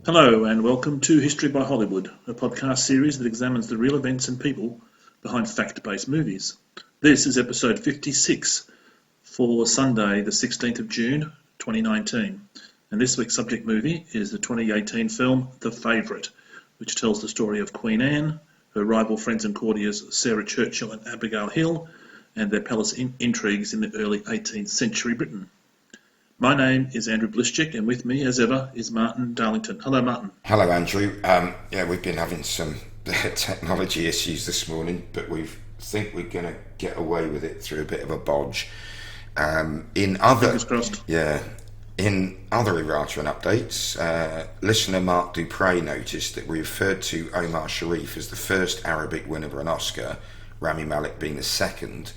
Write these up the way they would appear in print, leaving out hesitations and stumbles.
Hello and welcome to History by Hollywood, a podcast series that examines the real events and people behind fact-based movies. This is episode 56 for Sunday the 16th of June 2019, and this week's subject movie is the 2018 film The Favourite, which tells the story of Queen Anne, her rival friends and courtiers Sarah Churchill and Abigail Hill, and their palace intrigues in the early 18th century Britain. My name is Andrew Blischek, and with me, as ever, is Martin Darlington. Hello, Martin. Hello, Andrew. We've been having some technology issues this morning, but we think we're going to get away with it through a bit of a bodge. Fingers crossed. In other errata and updates, listener Mark Dupre noticed that we referred to Omar Sharif as the first Arabic winner of an Oscar, Rami Malek being the second.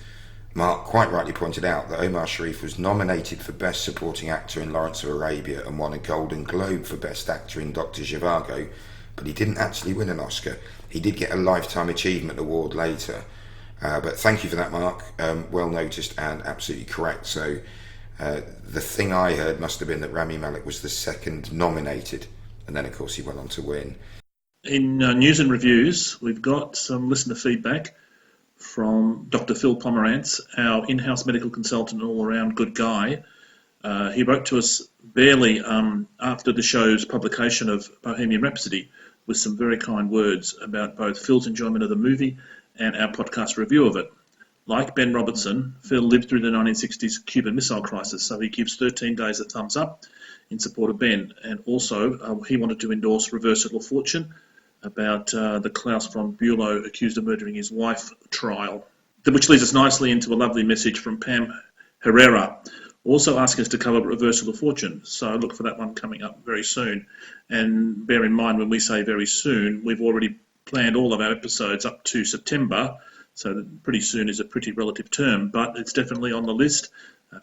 Mark quite rightly pointed out that Omar Sharif was nominated for Best Supporting Actor in Lawrence of Arabia and won a Golden Globe for Best Actor in Dr. Zhivago, but he didn't actually win an Oscar. He did get a Lifetime Achievement Award later. But thank you for that, Mark. Well noticed and absolutely correct. So the thing I heard must have been that Rami Malek was the second nominated, and then of course he went on to win. In news and reviews, we've got some listener feedback from Dr. Phil Pomerantz, our in-house medical consultant and all-around good guy. He wrote to us barely after the show's publication of Bohemian Rhapsody with some very kind words about both Phil's enjoyment of the movie and our podcast review of it. Like Ben Robertson, Phil lived through the 1960s Cuban Missile Crisis, so he gives 13 Days a thumbs up in support of Ben. And also, he wanted to endorse Reversal of Fortune, about the Klaus von Bülow accused of murdering his wife trial, which leads us nicely into a lovely message from Pam Herrera, also asking us to cover Reversal of Fortune. So look for that one coming up very soon. And bear in mind, when we say very soon, we've already planned all of our episodes up to September, so pretty soon is a pretty relative term, but it's definitely on the list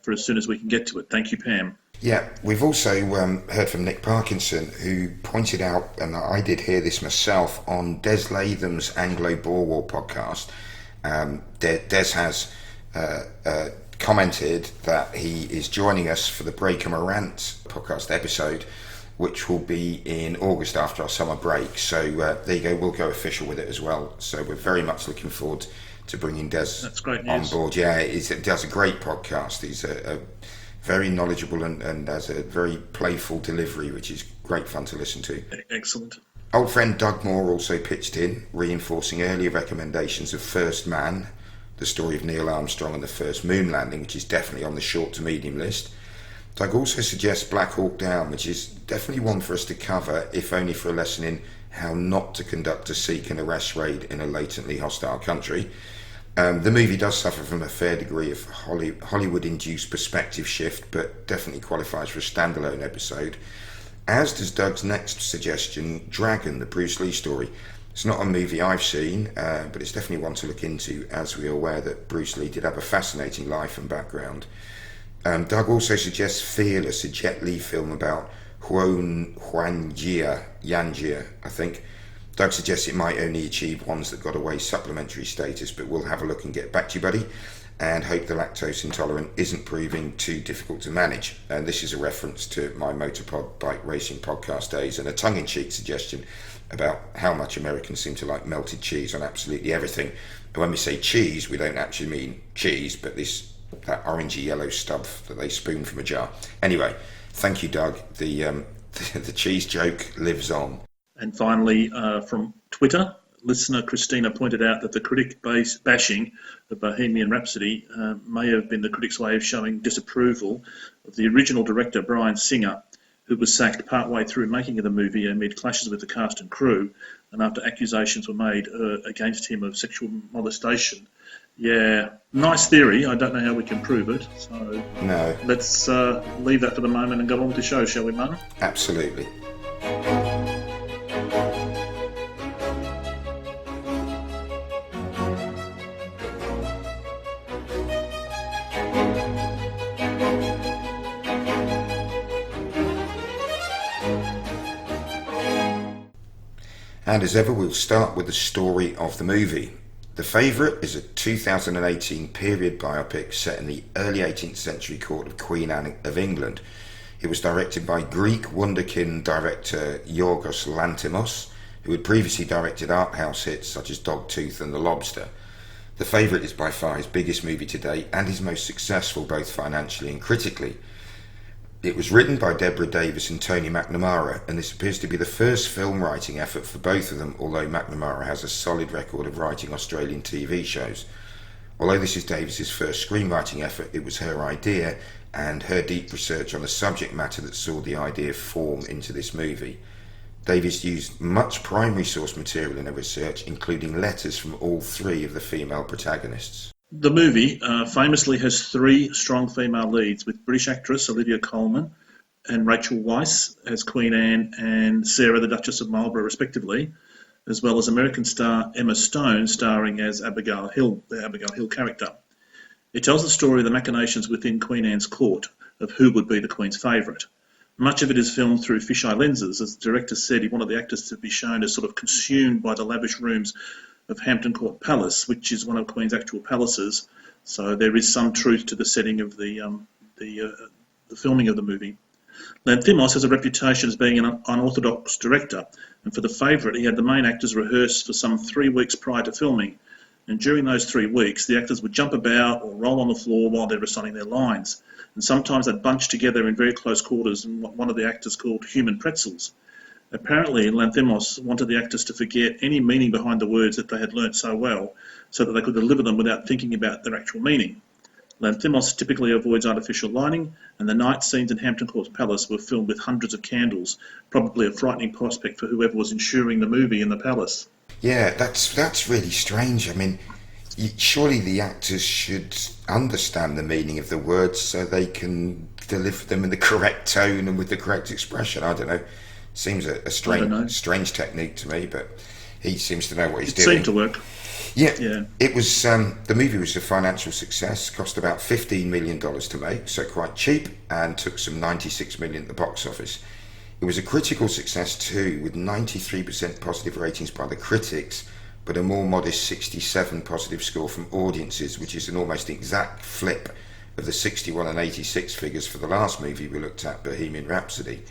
for as soon as we can get to it. Thank you, Pam. Yeah, we've also heard from Nick Parkinson, who pointed out, and I did hear this myself, on Des Latham's Anglo-Boer War podcast. Des has commented that he is joining us for the Break 'em a Rant podcast episode, which will be in August after our summer break. So there you go, we'll go official with it as well. So we're very much looking forward to bringing Des on board. Yeah, he does a great podcast. He's a very knowledgeable and has a very playful delivery, which is great fun to listen to. Excellent. Old friend Doug Moore also pitched in, reinforcing earlier recommendations of First Man, the story of Neil Armstrong and the first moon landing, which is definitely on the short to medium list. Doug also suggests Black Hawk Down, which is definitely one for us to cover, if only for a lesson in how not to conduct a seek and arrest raid in a latently hostile country. The movie does suffer from a fair degree of Hollywood-induced perspective shift, but definitely qualifies for a standalone episode, as does Doug's next suggestion, Dragon, the Bruce Lee story. It's not a movie I've seen, but it's definitely one to look into, as we are aware that Bruce Lee did have a fascinating life and background. Doug also suggests Fearless, a Jet Li film about Yanjia, I think. Doug suggests it might only achieve ones that got away supplementary status, but we'll have a look and get back to you, buddy, and hope the lactose intolerant isn't proving too difficult to manage. And this is a reference to my Motorpod bike racing podcast days, and a tongue-in-cheek suggestion about how much Americans seem to like melted cheese on absolutely everything. And when we say cheese, we don't actually mean cheese, but that orangey yellow stuff that they spoon from a jar. Anyway, thank you, Doug. The cheese joke lives on. And finally, from Twitter, listener Christina pointed out that the critic bashing of Bohemian Rhapsody may have been the critics' way of showing disapproval of the original director, Bryan Singer, who was sacked partway through making of the movie amid clashes with the cast and crew, and after accusations were made against him of sexual molestation. Yeah, nice theory. I don't know how we can prove it. So no. Let's leave that for the moment and go on with the show, shall we, Martin? Absolutely. And as ever, we'll start with the story of the movie. The Favourite is a 2018 period biopic set in the early 18th century court of Queen Anne of England. It was directed by Greek wunderkind director Yorgos Lanthimos, who had previously directed art house hits such as Dogtooth and The Lobster. The Favourite is by far his biggest movie to date and his most successful both financially and critically. It was written by Deborah Davis and Tony McNamara, and this appears to be the first film writing effort for both of them, although McNamara has a solid record of writing Australian TV shows. Although this is Davis's first screenwriting effort, it was her idea and her deep research on the subject matter that saw the idea form into this movie. Davis used much primary source material in her research, including letters from all three of the female protagonists. The movie famously has three strong female leads, with British actress Olivia Coleman and Rachel Weisz as Queen Anne and Sarah, the Duchess of Marlborough, respectively, as well as American star Emma Stone starring as Abigail Hill, the Abigail Hill character. It tells the story of the machinations within Queen Anne's court of who would be the Queen's favourite. Much of it is filmed through fisheye lenses, as the director said he wanted the actors to be shown as sort of consumed by the lavish rooms of Hampton Court Palace, which is one of Queen's actual palaces. So there is some truth to the setting of the filming of the movie. Lanthimos has a reputation as being an unorthodox director, and for The Favourite he had the main actors rehearse for some 3 weeks prior to filming, and during those 3 weeks the actors would jump about or roll on the floor while they're reciting their lines, and sometimes they'd bunch together in very close quarters in what one of the actors called human pretzels. Apparently, Lanthimos wanted the actors to forget any meaning behind the words that they had learnt so well, so that they could deliver them without thinking about their actual meaning. Lanthimos typically avoids artificial lighting, and the night scenes in Hampton Court Palace were filmed with hundreds of candles, probably a frightening prospect for whoever was ensuring the movie in the palace. Yeah, that's really strange. I mean, surely the actors should understand the meaning of the words so they can deliver them in the correct tone and with the correct expression. I don't know. Seems a strange technique to me, but he seems to know what he's doing. It seemed to work. Yeah. It was the movie was a financial success. Cost about $15 million to make, so quite cheap, and took some $96 million at the box office. It was a critical success too, with 93% positive ratings by the critics, but a more modest 67 positive score from audiences, which is an almost exact flip of the 61 and 86 figures for the last movie we looked at, Bohemian Rhapsody.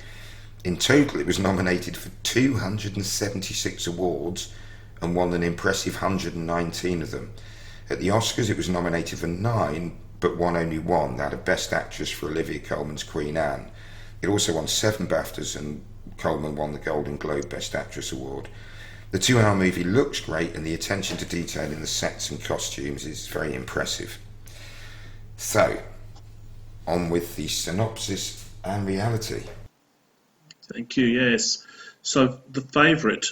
In total, it was nominated for 276 awards and won an impressive 119 of them. At the Oscars, it was nominated for 9, but won only 1, that of Best Actress for Olivia Coleman's Queen Anne. It also won 7 BAFTAs, and Coleman won the Golden Globe Best Actress Award. The 2-hour movie looks great, and the attention to detail in the sets and costumes is very impressive. So, on with the synopsis and reality. Thank you, yes. So The Favourite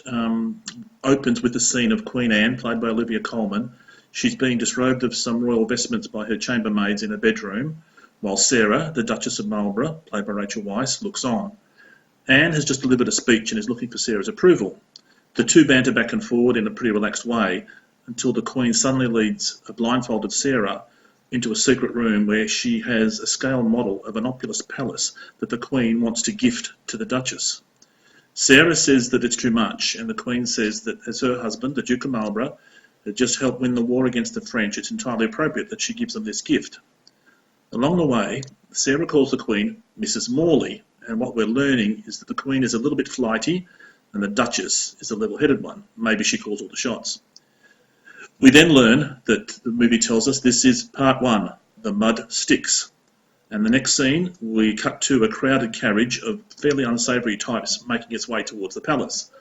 opens with the scene of Queen Anne, played by Olivia Coleman. She's being disrobed of some royal vestments by her chambermaids in her bedroom, while Sarah, the Duchess of Marlborough, played by Rachel Weisz, looks on. Anne has just delivered a speech and is looking for Sarah's approval. The two banter back and forward in a pretty relaxed way until the Queen suddenly leads a blindfolded Sarah into a secret room where she has a scale model of an opulous palace that the Queen wants to gift to the Duchess. Sarah says that it's too much, and the Queen says that as her husband, the Duke of Marlborough, had just helped win the war against the French, it's entirely appropriate that she gives them this gift. Along the way, Sarah calls the Queen Mrs. Morley, and what we're learning is that the Queen is a little bit flighty and the Duchess is a level-headed one. Maybe she calls all the shots. We then learn that the movie tells us this is part 1, the mud sticks. And the next scene, we cut to a crowded carriage of fairly unsavoury types making its way towards the palace.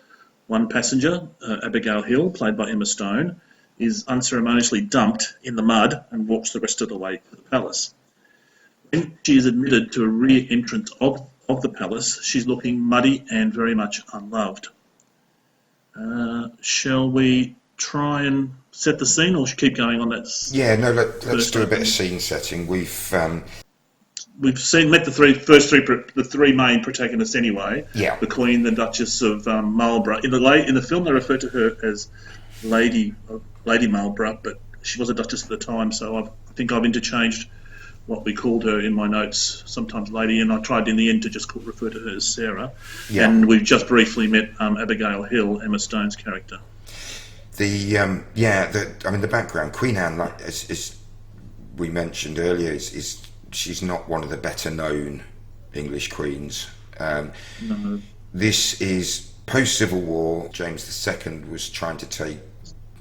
One passenger, Abigail Hill, played by Emma Stone, is unceremoniously dumped in the mud and walks the rest of the way to the palace. When she is admitted to a rear entrance of the palace, she's looking muddy and very much unloved. Shall we try and set the scene, or should we keep going on that? Yeah, no, let's do a bit of scene setting. We've met the three main protagonists anyway. Yeah. The Queen, the Duchess of Marlborough. In the film, they refer to her as Lady Marlborough, but she was a Duchess at the time, so I think I've interchanged what we called her in my notes, sometimes Lady, and I tried in the end to just refer to her as Sarah. Yeah. And we've just briefly met Abigail Hill, Emma Stone's character. The background, Queen Anne, like as we mentioned earlier, is she's not one of the better known English queens. No. This is post-Civil War. James II was trying to take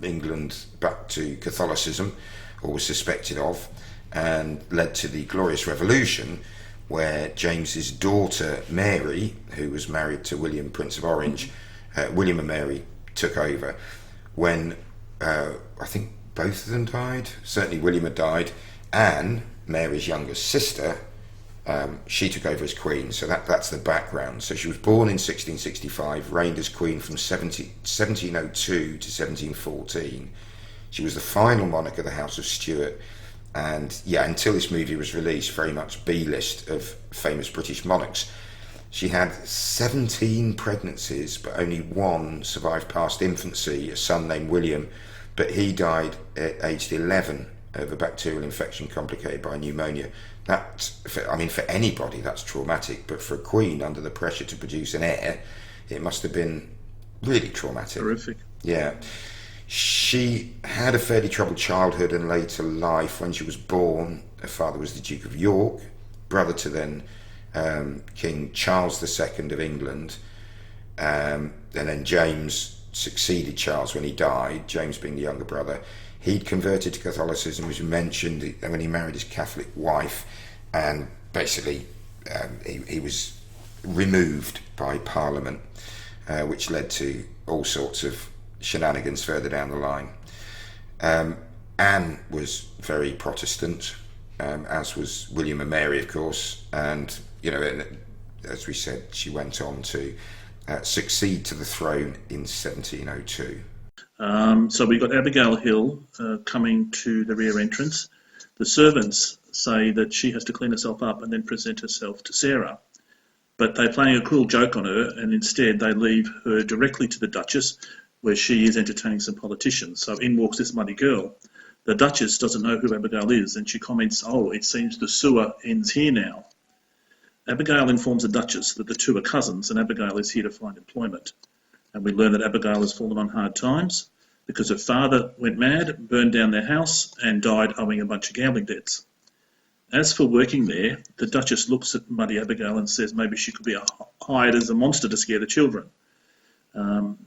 England back to Catholicism, or was suspected of, and led to the Glorious Revolution, where James's daughter Mary, who was married to William, Prince of Orange, William and Mary took over. When I think both of them died, certainly William had died, Anne, Mary's younger sister, she took over as queen. So that's the background. So she was born in 1665, reigned as queen from 1702 to 1714. She was the final monarch of the House of Stuart, and until this movie was released, very much B-list of famous British monarchs. She had 17 pregnancies, but only one survived past infancy, a son named William, but he died at aged 11 of a bacterial infection complicated by pneumonia. For anybody, that's traumatic, but for a queen under the pressure to produce an heir, it must have been really traumatic. Horrific. Yeah. She had a fairly troubled childhood and later life. When she was born, her father was the Duke of York, brother to then King Charles II of England, and then James succeeded Charles when he died, James being the younger brother. He'd converted to Catholicism, as you mentioned, when he married his Catholic wife, and basically he was removed by Parliament, which led to all sorts of shenanigans further down the line. Anne was very Protestant, as was William and Mary, of course, and as we said, she went on to succeed to the throne in 1702. So we got Abigail Hill coming to the rear entrance. The servants say that she has to clean herself up and then present herself to Sarah. But they're playing a cruel joke on her, and instead they leave her directly to the Duchess, where she is entertaining some politicians. So in walks this muddy girl. The Duchess doesn't know who Abigail is, and she comments, "Oh, it seems the sewer ends here now." Abigail informs the Duchess that the two are cousins, and Abigail is here to find employment. And we learn that Abigail has fallen on hard times because her father went mad, burned down their house, and died owing a bunch of gambling debts. As for working there, the Duchess looks at muddy Abigail and says maybe she could be hired as a monster to scare the children.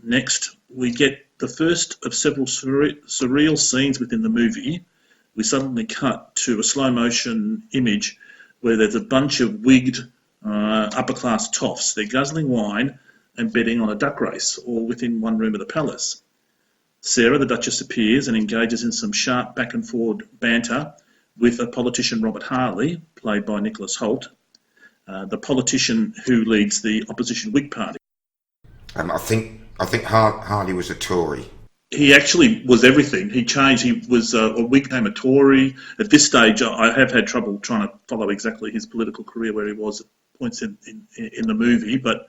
Next, we get the first of several surreal scenes within the movie. We suddenly cut to a slow-motion image where there's a bunch of wigged upper-class toffs. They're guzzling wine and betting on a duck race, all within one room of the palace. Sarah, the Duchess, appears and engages in some sharp back-and-forward banter with a politician, Robert Harley, played by Nicholas Hoult, the politician who leads the opposition Whig Party. I think Harley was a Tory. He actually was everything. He changed. He was a Whig, became a Tory. At this stage, I have had trouble trying to follow exactly his political career, where he was at points in the movie. But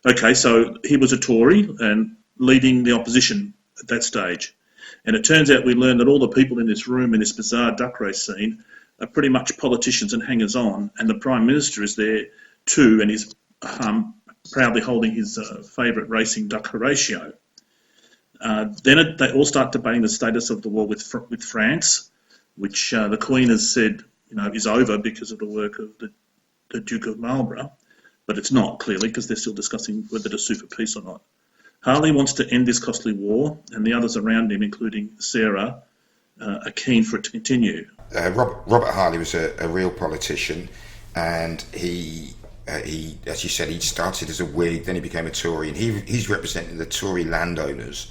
okay, so he was a Tory and leading the opposition at that stage. And it turns out we learn that all the people in this room, in this bizarre duck race scene, are pretty much politicians and hangers-on. And the Prime Minister is there too, and is proudly holding his favourite racing duck Horatio. Then they all start debating the status of the war with France, which the Queen has said is over because of the work of the Duke of Marlborough, but it's not, clearly, because they're still discussing whether to sue for peace or not. Harley wants to end this costly war, and the others around him, including Sarah, are keen for it to continue. Robert Harley was a real politician, and he, as you said, he started as a Whig, then he became a Tory, and he's representing the Tory landowners,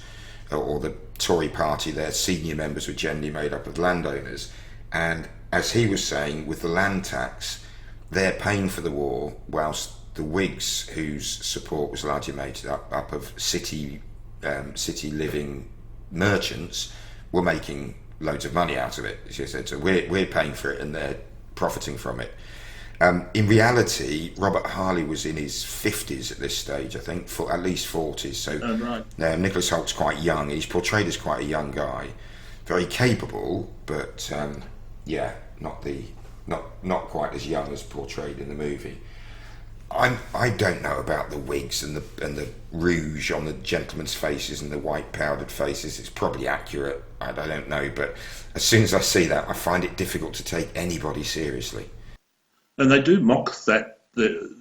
or the Tory party. Their senior members were generally made up of landowners, and as he was saying, with the land tax, they're paying for the war, whilst the Whigs, whose support was largely made up of city living merchants, were making loads of money out of it. As you said, so we're paying for it and they're profiting from it. In reality, Robert Harley was in his 50s at this stage, I think, for at least 40s. So right. Nicholas Hoult's quite young. He's portrayed as quite a young guy, very capable, but not quite as young as portrayed in the movie. I don't know about the wigs and the rouge on the gentlemen's faces and the white powdered faces. It's probably accurate. I don't know, but as soon as I see that, I find it difficult to take anybody seriously. And they do mock that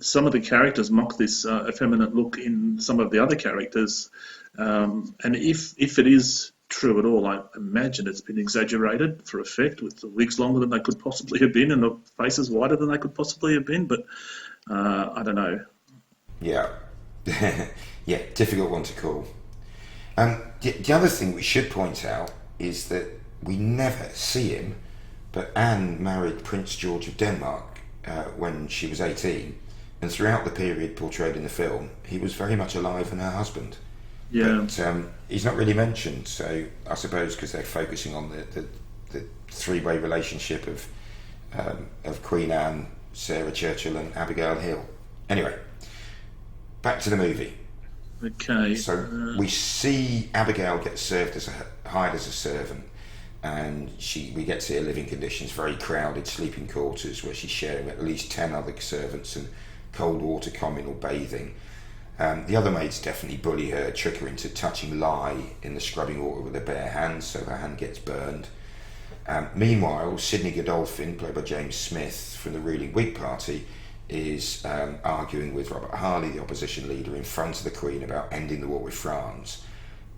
some of the characters mock this effeminate look in some of the other characters, and if it is true at all, I imagine it's been exaggerated for effect, with the wigs longer than they could possibly have been and the faces wider than they could possibly have been. But I don't know. Yeah, yeah, difficult one to call. The other thing we should point out is that we never see him, but Anne married Prince George of Denmark when she was 18, and throughout the period portrayed in the film, he was very much alive and her husband. Yeah. But he's not really mentioned, so I suppose because they're focusing on the three-way relationship of Queen Anne, Sarah Churchill and Abigail Hill. Anyway, back to the movie. Okay. So we see Abigail get hired as a servant, and we get to see her living conditions, very crowded sleeping quarters where she's sharing with at least 10 other servants and cold water communal bathing. The other maids definitely bully her, trick her into touching lye in the scrubbing water with her bare hands, so her hand gets burned. Meanwhile, Sidney Godolphin, played by James Smith from the ruling Whig Party, is arguing with Robert Harley, the opposition leader, in front of the Queen about ending the war with France.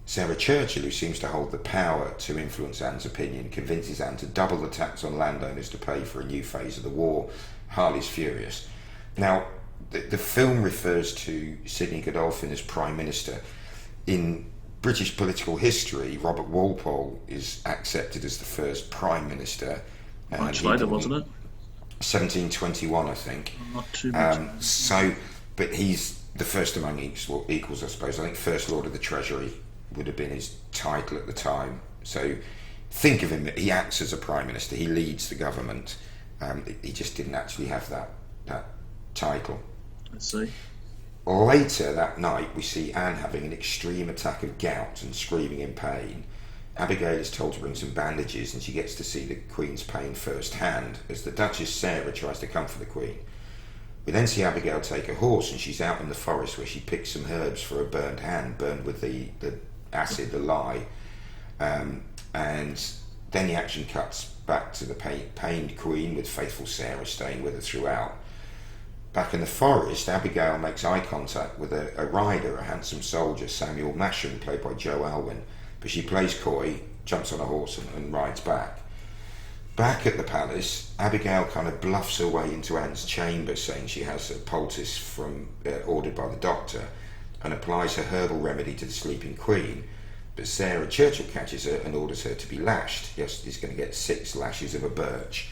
Sarah Churchill, who seems to hold the power to influence Anne's opinion, convinces Anne to double the tax on landowners to pay for a new phase of the war. Harley's furious. Now, the film refers to Sidney Godolphin as Prime Minister. In British political history, Robert Walpole is accepted as the first Prime Minister. Much later, wasn't it? 1721, I think. Not too much. But he's the first among equals, I suppose. I think First Lord of the Treasury would have been his title at the time. So think of him, he acts as a Prime Minister, he leads the government. He just didn't actually have that title. I see. Later that night, we see Anne having an extreme attack of gout and screaming in pain. Abigail is told to bring some bandages, and she gets to see the Queen's pain firsthand as the Duchess Sarah tries to comfort the Queen. We then see Abigail take a horse, and she's out in the forest where she picks some herbs for a burned hand, burned with the acid, the lye. And then the action cuts back to the pained Queen, with faithful Sarah staying with her throughout. Back in the forest, Abigail makes eye contact with a rider, a handsome soldier, Samuel Masham, played by Joe Alwyn, but she plays coy, jumps on a horse and rides back. Back at the palace, Abigail kind of bluffs her way into Anne's chamber, saying she has a poultice ordered by the doctor, and applies her herbal remedy to the sleeping Queen. But Sarah Churchill catches her and orders her to be lashed. Yes, she's going to get 6 lashes of a birch.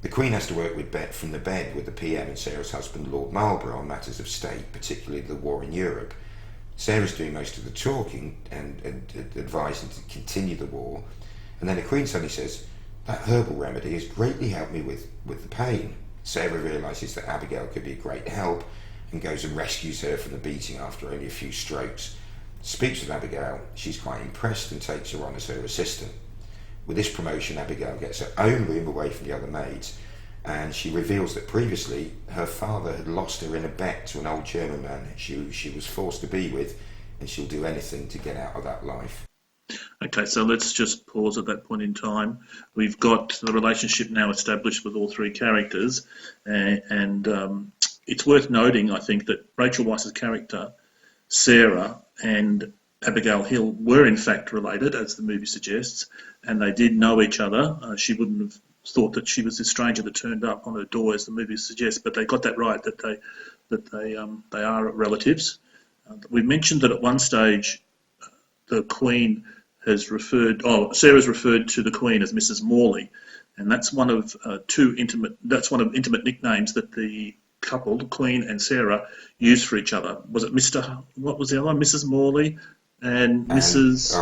The Queen has to work from the bed with the PM and Sarah's husband, Lord Marlborough, on matters of state, particularly the war in Europe. Sarah's doing most of the talking and advising to continue the war. And then the Queen suddenly says, "That herbal remedy has greatly helped me with the pain." Sarah realises that Abigail could be a great help and goes and rescues her from the beating after only a few strokes. Speaks with Abigail, she's quite impressed and takes her on as her assistant. With this promotion, Abigail gets her own room away from the other maids, and she reveals that previously her father had lost her in a bet to an old German man she was forced to be with, and she'll do anything to get out of that life. Okay, so let's just pause at that point in time. We've got the relationship now established with all 3 characters, and it's worth noting, I think, that Rachel Weisz's character, Sarah, and Abigail Hill were in fact related, as the movie suggests, and they did know each other. She wouldn't have thought that she was this stranger that turned up on her door, as the movie suggests, but they got that right, that they are relatives. We mentioned that at one stage the Queen has Sarah's referred to the Queen as Mrs. Morley, and that's one of intimate nicknames that the couple, the Queen and Sarah, used for each other. Was it what was the other one? Mrs. Morley and Mrs.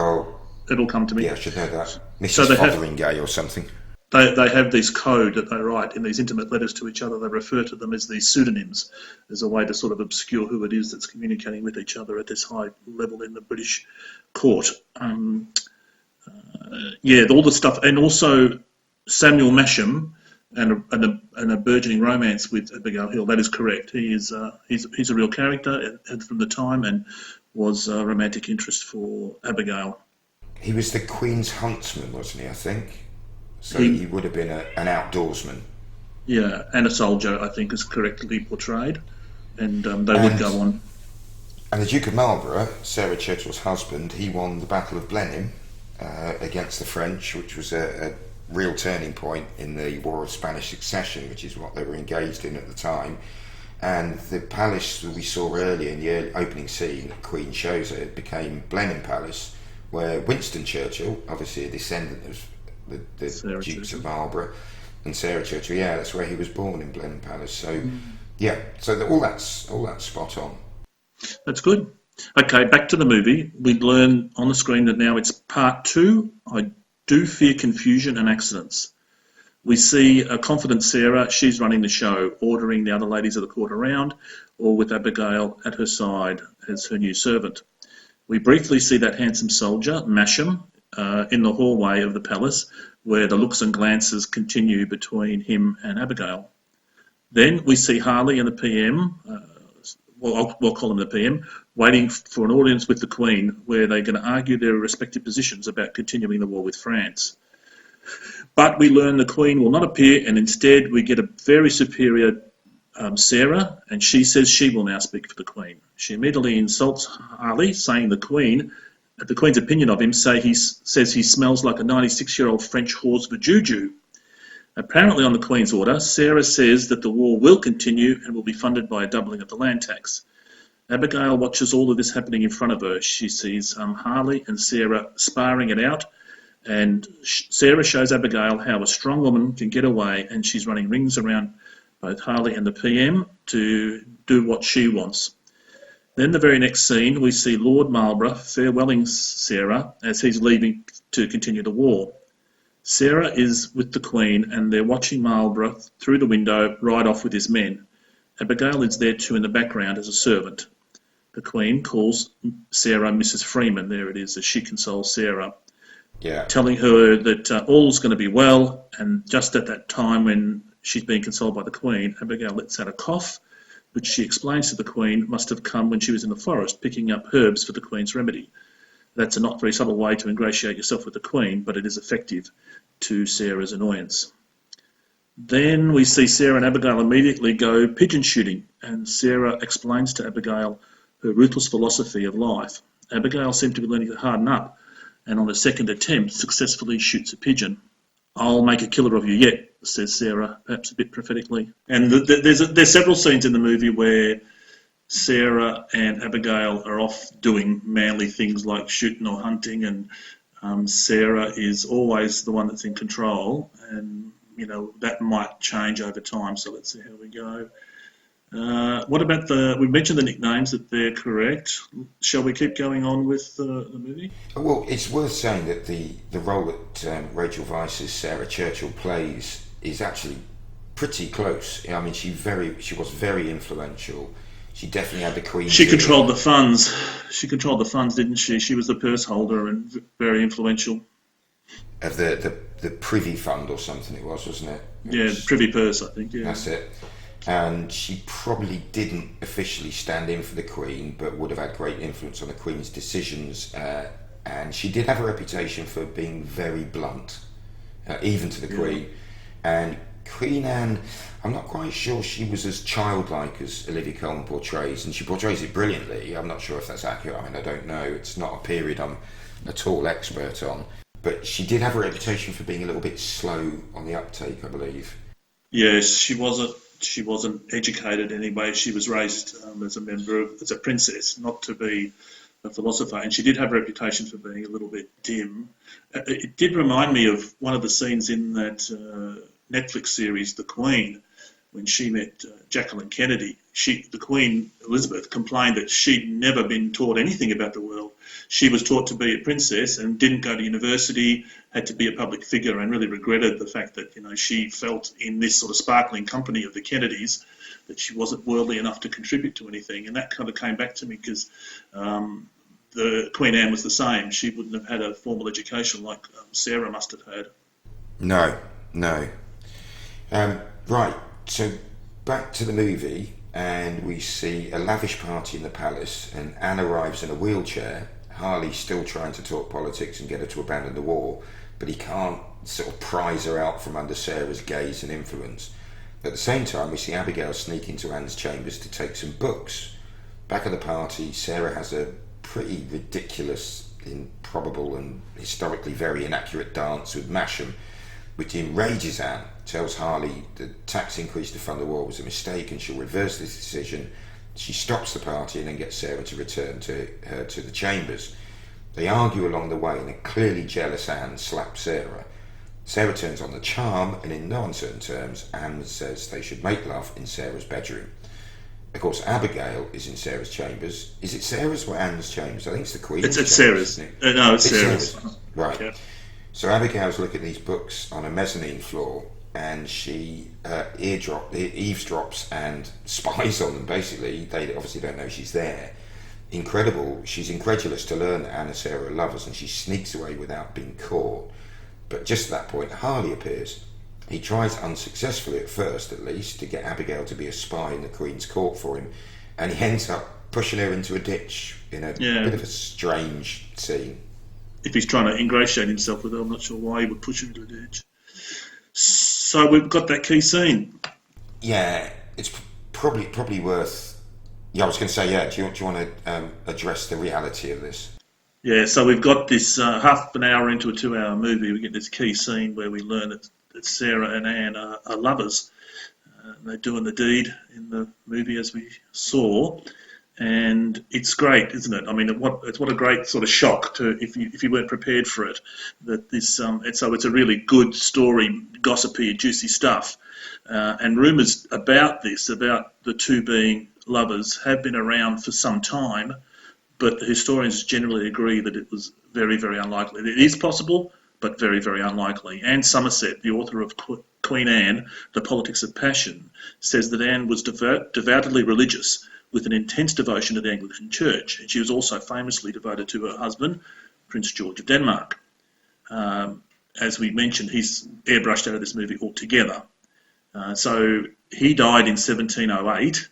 It'll come to me. Yeah, I should know that. Mrs. Fotheringay or something. They have this code that they write in these intimate letters to each other. They refer to them as these pseudonyms, as a way to sort of obscure who it is that's communicating with each other at this high level in the British court. All the stuff, and also Samuel Masham and a burgeoning romance with Abigail Hill. That is correct. He's a real character from the time and was a romantic interest for Abigail. He was the Queen's huntsman, wasn't he? I think. So he would have been an outdoorsman. Yeah, and a soldier, I think, is correctly portrayed, and they would And go on. and the Duke of Marlborough, Sarah Churchill's husband, he won the Battle of Blenheim against the French, which was a real turning point in the War of Spanish Succession, which is what they were engaged in at the time. And the palace that we saw earlier in the opening scene, the Queen shows it, became Blenheim Palace, where Winston Churchill, obviously a descendant of the Sarah Dukes Churchill. of Marlborough, and Sarah Churchill, yeah, that's where he was born, in Blenheim Palace. So, yeah, so all that's spot on. That's good. Okay, back to the movie. We learn on the screen that now it's part 2. I do fear confusion and accidents. We see a confident Sarah. She's running the show, ordering the other ladies of the court around, or with Abigail at her side as her new servant. We briefly see that handsome soldier, Masham, in the hallway of the palace, where the looks and glances continue between him and Abigail. Then we see Harley and the PM, we'll call him the PM, waiting for an audience with the Queen, where they're going to argue their respective positions about continuing the war with France. But we learn the Queen will not appear, and instead we get a very superior Sarah, and she says she will now speak for the Queen. She immediately insults Harley, saying the Queen's opinion of him, says he smells like a 96-year-old French horse Vajuju. Apparently on the Queen's order, Sarah says that the war will continue and will be funded by a doubling of the land tax. Abigail watches all of this happening in front of her. She sees Harley and Sarah sparring it out, and Sarah shows Abigail how a strong woman can get away, and she's running rings around both Harley and the PM to do what she wants. Then the very next scene, we see Lord Marlborough farewelling Sarah as he's leaving to continue the war. Sarah is with the Queen, and they're watching Marlborough through the window ride off with his men. Abigail is there too in the background as a servant. The Queen calls Sarah Mrs. Freeman, there it is, as she consoles Sarah, telling her that all's going to be well, and just at that time when she's being consoled by the Queen, Abigail lets out a cough, which she explains to the Queen must have come when she was in the forest picking up herbs for the Queen's remedy. That's a not very subtle way to ingratiate yourself with the Queen, but it is effective to Sarah's annoyance. Then we see Sarah and Abigail immediately go pigeon shooting, and Sarah explains to Abigail her ruthless philosophy of life. Abigail seemed to be learning to harden up, and on a second attempt successfully shoots a pigeon. "I'll make a killer of you yet," says Sarah, perhaps a bit prophetically. And there's several scenes in the movie where Sarah and Abigail are off doing manly things like shooting or hunting, and Sarah is always the one that's in control, and that might change over time, so let's see how we go. What about we mentioned the nicknames, that they're correct. Shall we keep going on with the movie? Well, it's worth saying that the role that Rachel Weisz's Sarah Churchill plays is actually pretty close. I mean, she was very influential. She definitely had the Queen's She controlled the funds. She controlled the funds, didn't she? She was the purse holder and very influential. Of the Privy Fund or something it was, wasn't it? Yeah, Privy Purse, I think, yeah. That's it. And she probably didn't officially stand in for the Queen, but would have had great influence on the Queen's decisions. And she did have a reputation for being very blunt, even to the Queen. And Queen Anne, I'm not quite sure she was as childlike as Olivia Coleman portrays, and she portrays it brilliantly. I'm not sure if that's accurate. I mean, I don't know. It's not a period I'm at all expert on. But she did have a reputation for being a little bit slow on the uptake, I believe. Yes, she wasn't educated anyway. She was raised as a princess, not to be a philosopher, and she did have a reputation for being a little bit dim. It did remind me of one of the scenes in that Netflix series, The Queen, when she met Jacqueline Kennedy. The Queen, Elizabeth, complained that she'd never been taught anything about the world. She was taught to be a princess and didn't go to university, had to be a public figure, and really regretted the fact that she felt in this sort of sparkling company of the Kennedys that she wasn't worldly enough to contribute to anything. And that kind of came back to me because the Queen Anne was the same. She wouldn't have had a formal education like Sarah must have had. No. Right, so back to the movie, and we see a lavish party in the palace, and Anne arrives in a wheelchair. Harley's still trying to talk politics and get her to abandon the war, but he can't sort of prise her out from under Sarah's gaze and influence. At the same time, we see Abigail sneak into Anne's chambers to take some books. Back at the party, Sarah has a pretty ridiculous, improbable and historically very inaccurate dance with Masham, which enrages Anne, tells Harley the tax increase to fund the war was a mistake and she'll reverse this decision. She stops the party and then gets Sarah to return to her to the chambers. They argue along the way and a clearly jealous Anne slaps Sarah. Sarah turns on the charm and in no uncertain terms Anne says they should make love in Sarah's bedroom. Of course, Abigail is in Sarah's chambers. Is it Sarah's or Anne's chambers? I think it's the Queen's. It's Sarah's. No, it's Sarah's. Right. Yeah. So Abigail's looking at these books on a mezzanine floor, and she eavesdrops and spies on them. Basically, they obviously don't know she's there. Incredible. She's incredulous to learn that Anne and Sarah are lovers, and she sneaks away without being caught. But just at that point, Harley appears. He tries unsuccessfully at first, at least, to get Abigail to be a spy in the Queen's court for him, and he ends up pushing her into a ditch in a bit of a strange scene. If he's trying to ingratiate himself with her, I'm not sure why he would push her into a ditch. So we've got that key scene. Yeah, it's probably worth. Yeah, I was going to say, yeah. Do you want to address the reality of this? Yeah, so we've got this half an hour into a 2-hour movie. We get this key scene where we learn that Sarah and Anne are lovers. They're doing the deed in the movie, as we saw, and it's great, isn't it? I mean, it's what a great sort of shock to if you weren't prepared for it. That this it's a really good story, gossipy, juicy stuff, and rumours about the two being lovers have been around for some time, but the historians generally agree that it was very, very unlikely. It is possible, but very, very unlikely. Anne Somerset, the author of Queen Anne, The Politics of Passion, says that Anne was devoutly religious with an intense devotion to the Anglican Church. And she was also famously devoted to her husband, Prince George of Denmark. As we mentioned, he's airbrushed out of this movie altogether. So he died in 1708,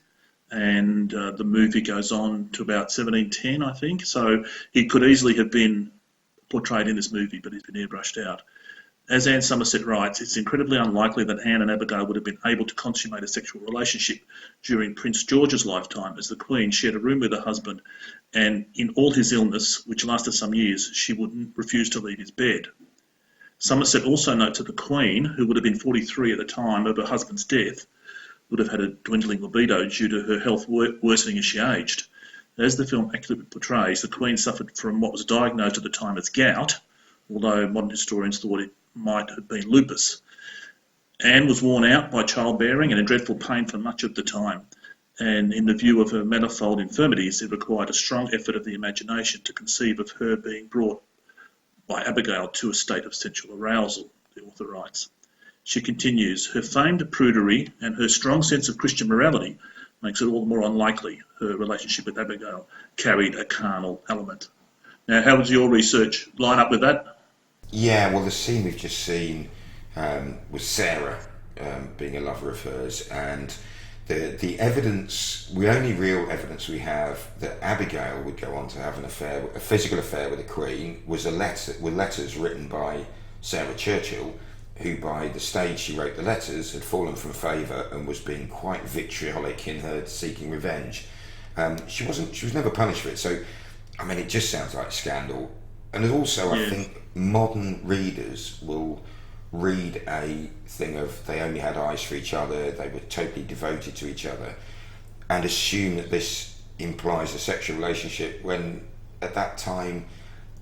and the movie goes on to about 1710, I think. So he could easily have been portrayed in this movie, but he's been airbrushed out. As Anne Somerset writes, it's incredibly unlikely that Anne and Abigail would have been able to consummate a sexual relationship during Prince George's lifetime, as the Queen shared a room with her husband, and in all his illness, which lasted some years, she would refuse to leave his bed. Somerset also notes that the Queen, who would have been 43 at the time of her husband's death, would have had a dwindling libido due to her health worsening as she aged. As the film accurately portrays, the Queen suffered from what was diagnosed at the time as gout, although modern historians thought it might have been lupus. Anne was worn out by childbearing and in dreadful pain for much of the time, and in the view of her manifold infirmities, it required a strong effort of the imagination to conceive of her being brought by Abigail to a state of sensual arousal, the author writes. She continues, her famed prudery and her strong sense of Christian morality makes it all the more unlikely her relationship with Abigail carried a carnal element. Now, how does your research line up with that? Yeah, well, the scene we've just seen was Sarah being a lover of hers, and the evidence, the only real evidence we have that Abigail would go on to have an affair, a physical affair with the Queen, was letters written by Sarah Churchill, who by the stage she wrote the letters had fallen from favour and was being quite vitriolic in her seeking revenge. She was never punished for it, so I mean it just sounds like a scandal. And also I think modern readers will read a thing of they only had eyes for each other, they were totally devoted to each other, and assume that this implies a sexual relationship when at that time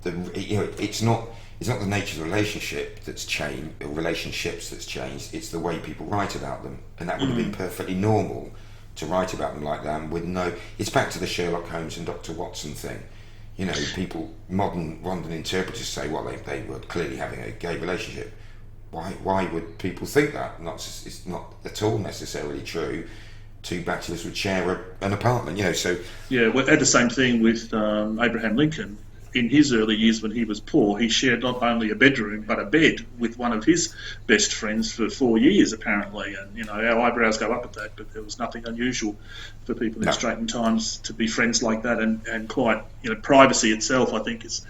it's not the nature of the relationship that's changed, or relationships that's changed, it's the way people write about them, and that would have been perfectly normal to write about them like that with no. It's back to the Sherlock Holmes and Dr. Watson thing. You know, people, modern interpreters say, well, they were clearly having a gay relationship. Why would people think that? It's not at all necessarily true. Two bachelors would share an apartment, you know, so... Yeah, we had the same thing with Abraham Lincoln. In his early years when he was poor, he shared not only a bedroom but a bed with one of his best friends for 4 years, apparently. And, you know, our eyebrows go up at that, but there was nothing unusual for people in straitened times to be friends like that. And quite, you know, privacy itself, I think, is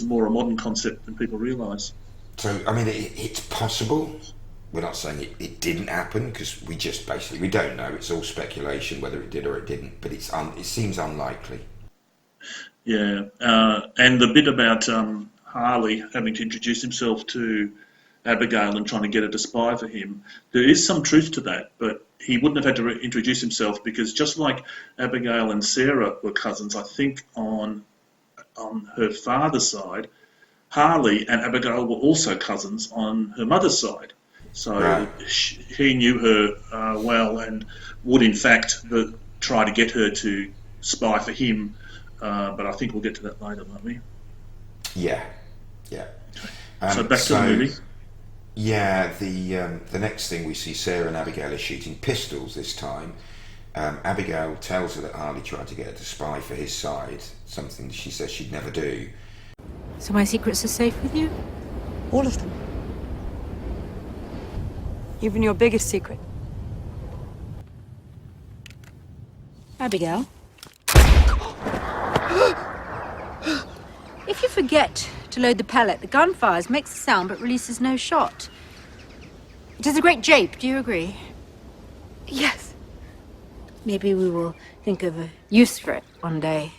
more a modern concept than people realise. So, I mean, it's possible we're not saying it didn't happen, because we don't know. It's all speculation whether it did or it didn't, but it seems unlikely. Yeah, and the bit about Harley having to introduce himself to Abigail and trying to get her to spy for him, there is some truth to that, but he wouldn't have had to introduce himself, because just like Abigail and Sarah were cousins, I think on her father's side, Harley and Abigail were also cousins on her mother's side. So Right. he knew her well, and would in fact try to get her to spy for him. But I think we'll get to that later, won't we? Yeah, yeah. So back to the movie. Yeah, the next thing we see, Sarah and Abigail are shooting pistols this time. Abigail tells her that Harley tried to get her to spy for his side, something she says she'd never do. So my secrets are safe with you? All of them. Even your biggest secret. Abigail? If you forget to load the pellet, the gun fires, makes a sound but releases no shot. It is a great jape, do you agree? Yes. Maybe we will think of a use for it one day.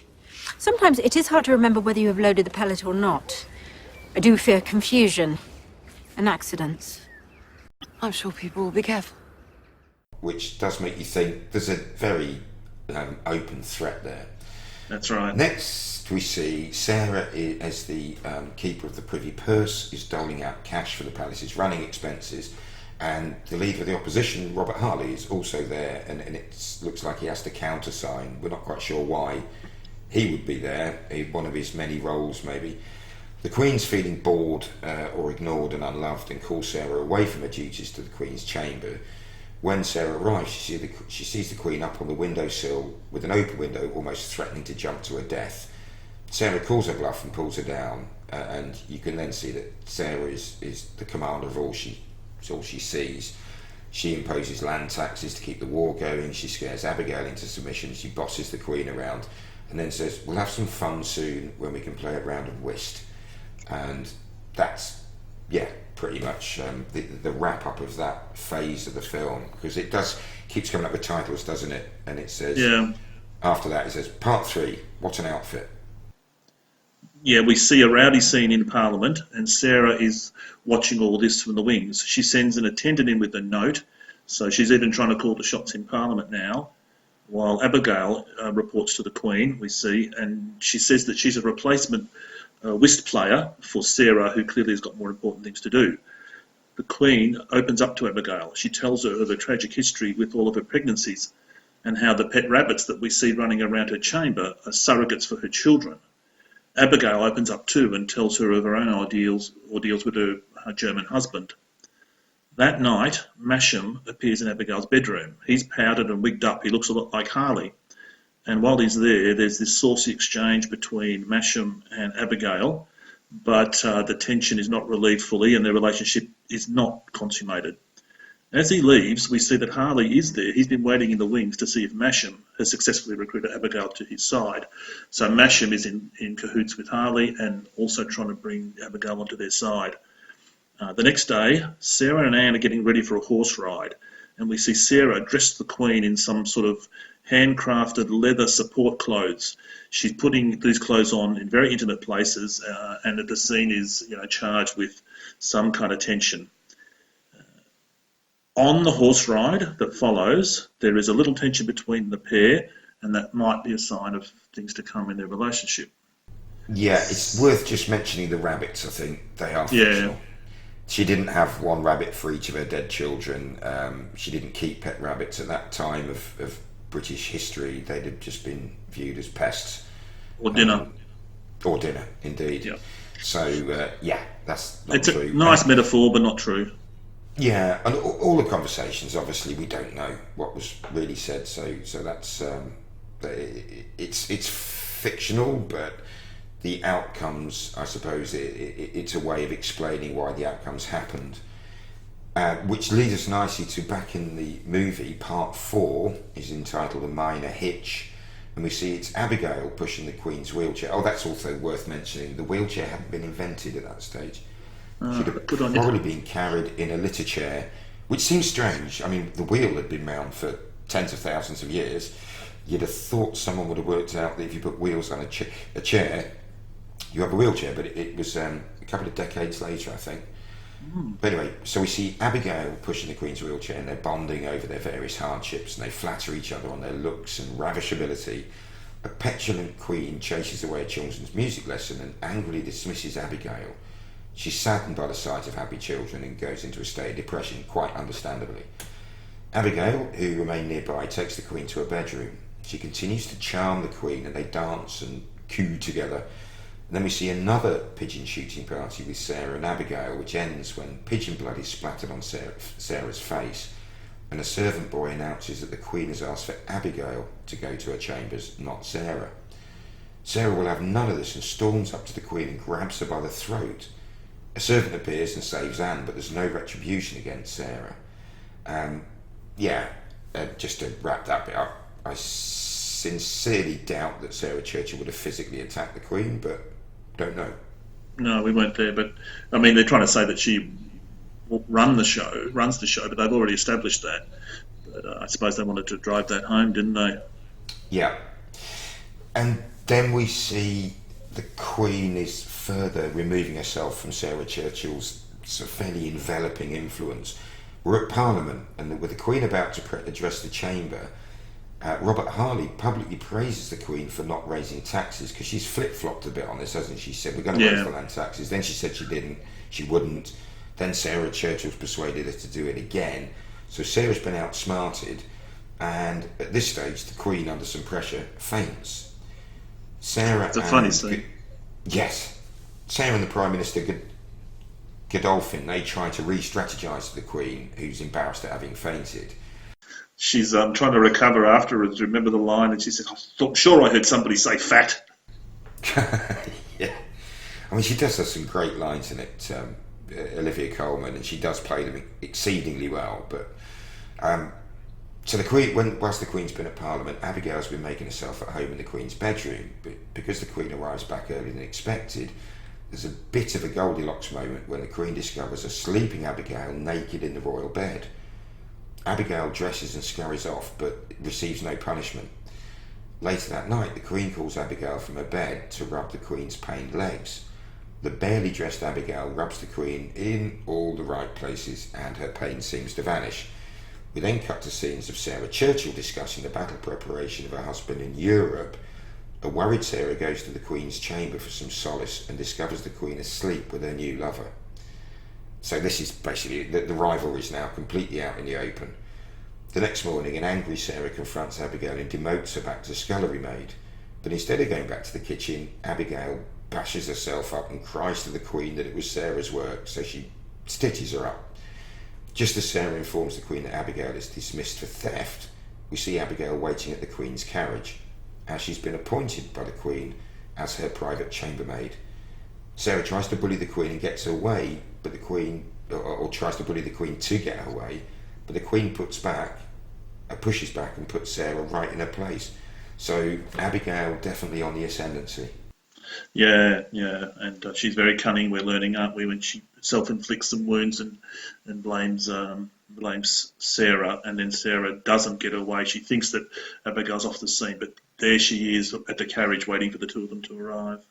Sometimes it is hard to remember whether you have loaded the pellet or not. I do fear confusion and accidents. I'm sure people will be careful. Which does make you think there's a very open threat there. That's right. Next, we see Sarah, as the keeper of the privy purse, is doling out cash for the palace's running expenses, and the leader of the opposition, Robert Harley, is also there, and it looks like he has to countersign. We're not quite sure why he would be there, one of his many roles maybe. The Queen's feeling bored or ignored and unloved, and calls Sarah away from her duties to the Queen's chamber. When Sarah arrives, she sees the Queen up on the windowsill with an open window, almost threatening to jump to her death. Sarah calls her bluff and pulls her down, and you can then see that Sarah is the commander of all she sees. She imposes land taxes to keep the war going. She scares Abigail into submission. She bosses the Queen around, and then says, "We'll have some fun soon when we can play a round of whist." And that's, pretty much the wrap up of that phase of the film, because it keeps coming up with titles, doesn't it? And it says, after that, it says, Part 3, what an outfit. Yeah, we see a rowdy scene in Parliament, and Sarah is watching all this from the wings. She sends an attendant in with a note, so she's even trying to call the shots in Parliament now, while Abigail reports to the Queen, we see, and she says that she's a replacement whist player for Sarah, who clearly has got more important things to do. The Queen opens up to Abigail. She tells her of her tragic history with all of her pregnancies, and how the pet rabbits that we see running around her chamber are surrogates for her children. Abigail opens up too and tells her of her own ordeals with her German husband. That night, Masham appears in Abigail's bedroom. He's powdered and wigged up. He looks a lot like Harley. And while he's there, there's this saucy exchange between Masham and Abigail, but the tension is not relieved fully and their relationship is not consummated. As he leaves, we see that Harley is there. He's been waiting in the wings to see if Masham has successfully recruited Abigail to his side. So Masham is in cahoots with Harley and also trying to bring Abigail onto their side. The next day, Sarah and Anne are getting ready for a horse ride, and we see Sarah dress the Queen in some sort of handcrafted leather support clothes. She's putting these clothes on in very intimate places, and the scene is, charged with some kind of tension. On the horse ride that follows, there is a little tension between the pair, and that might be a sign of things to come in their relationship. Yeah, it's worth just mentioning the rabbits. I think they are fictional. She didn't have one rabbit for each of her dead children. She didn't keep pet rabbits at that time of British history. They'd have just been viewed as pests. Or dinner. Or dinner, indeed. Yeah. So, that's not true. It's a nice metaphor, but not true. Yeah, and all the conversations, obviously, we don't know what was really said, so that's... it's fictional, but the outcomes, I suppose, it's a way of explaining why the outcomes happened. Which leads us nicely to back in the movie. Part 4 is entitled A Minor Hitch, and we see it's Abigail pushing the Queen's wheelchair. Oh, that's also worth mentioning. The wheelchair hadn't been invented at that stage. She'd have probably been carried in a litter chair which seems strange. I mean, the wheel had been around for tens of thousands of years. You'd have thought someone would have worked out that if you put wheels on a chair, you have a wheelchair, but it was a couple of decades later, I think. But anyway, so we see Abigail pushing the Queen's wheelchair, and they're bonding over their various hardships, and they flatter each other on their looks and ravishability. A petulant Queen chases away a children's music lesson and angrily dismisses Abigail. She's saddened by the sight of happy children and goes into a state of depression, quite understandably. Abigail, who remained nearby, takes the Queen to her bedroom. She continues to charm the Queen, and they dance and coo together. And then we see another pigeon shooting party with Sarah and Abigail, which ends when pigeon blood is splattered on Sarah's face, and a servant boy announces that the Queen has asked for Abigail to go to her chambers, not Sarah. Sarah will have none of this and storms up to the Queen and grabs her by the throat. A servant appears and saves Anne, but there's no retribution against Sarah. Just to wrap that bit up, I sincerely doubt that Sarah Churchill would have physically attacked the Queen, but don't know. No, we weren't there, but I mean, they're trying to say that she runs the show, but they've already established that. But I suppose they wanted to drive that home, didn't they? Yeah. And then we see the Queen is further removing herself from Sarah Churchill's sort of fairly enveloping influence. We're at Parliament, and with the Queen about to address the chamber, Robert Harley publicly praises the Queen for not raising taxes, because she's flip-flopped a bit on this, hasn't she? She said, we're going to raise the land taxes. Then she said she wouldn't. Then Sarah Churchill's persuaded her to do it again. So Sarah's been outsmarted, and at this stage, the Queen, under some pressure, faints. Sarah It's a funny scene. Yes. Sarah and the Prime Minister Godolphin, they try to re-strategise to the Queen, who's embarrassed at having fainted. She's trying to recover afterwards. Remember the line, and she said, I'm sure I heard somebody say fat. Yeah. I mean, she does have some great lines in it, Olivia Coleman, and she does play them exceedingly well. But so the Queen, whilst the Queen's been at Parliament, Abigail's been making herself at home in the Queen's bedroom. But because the Queen arrives back earlier than expected, there's a bit of a Goldilocks moment when the Queen discovers a sleeping Abigail naked in the royal bed. Abigail dresses and scurries off, but receives no punishment. Later that night, the Queen calls Abigail from her bed to rub the Queen's pained legs. The barely dressed Abigail rubs the Queen in all the right places, and her pain seems to vanish. We then cut to scenes of Sarah Churchill discussing the battle preparation of her husband in Europe. A worried Sarah goes to the Queen's chamber for some solace and discovers the Queen asleep with her new lover. So this is basically, the rivalry is now completely out in the open. The next morning, an angry Sarah confronts Abigail and demotes her back to scullery maid. But instead of going back to the kitchen, Abigail bashes herself up and cries to the Queen that it was Sarah's work, so she stitches her up. Just as Sarah informs the Queen that Abigail is dismissed for theft, we see Abigail waiting at the Queen's carriage, as she's been appointed by the Queen as her private chambermaid. Sarah tries to bully the Queen and gets her way, but the Queen, or tries to bully the Queen to get her way, but the Queen pushes back and puts Sarah right in her place. So Abigail definitely on the ascendancy. Yeah, and she's very cunning, we're learning, aren't we, when she self-inflicts some wounds and blames Sarah, and then Sarah doesn't get her way. She thinks that Abigail's off the scene, but there she is at the carriage waiting for the two of them to arrive.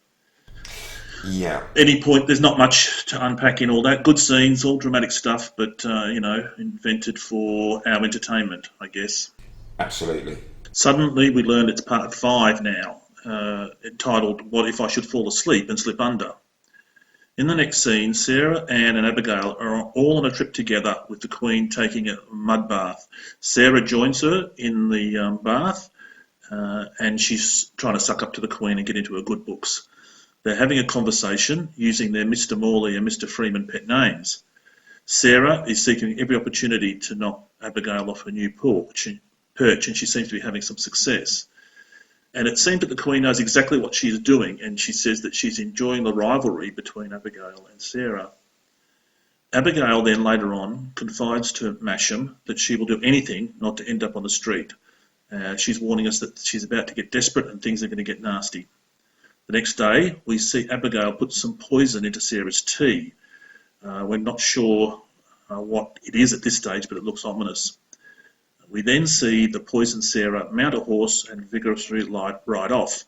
Yeah. Any point, there's not much to unpack in all that. Good scenes, all dramatic stuff, but, invented for our entertainment, I guess. Absolutely. Suddenly we learn it's part 5 now, entitled What If I Should Fall Asleep and Slip Under? In the next scene, Sarah, Anne and Abigail are all on a trip together with the Queen taking a mud bath. Sarah joins her in the bath and she's trying to suck up to the Queen and get into her good books. They're having a conversation using their Mr. Morley and Mr. Freeman pet names. Sarah is seeking every opportunity to knock Abigail off her new perch, and she seems to be having some success. And it seems that the Queen knows exactly what she's doing, and she says that she's enjoying the rivalry between Abigail and Sarah. Abigail then later on confides to Masham that she will do anything not to end up on the street. She's warning us that she's about to get desperate and things are going to get nasty. The next day, we see Abigail put some poison into Sarah's tea. We're not sure what it is at this stage, but it looks ominous. We then see the poisoned Sarah mount a horse and vigorously ride off.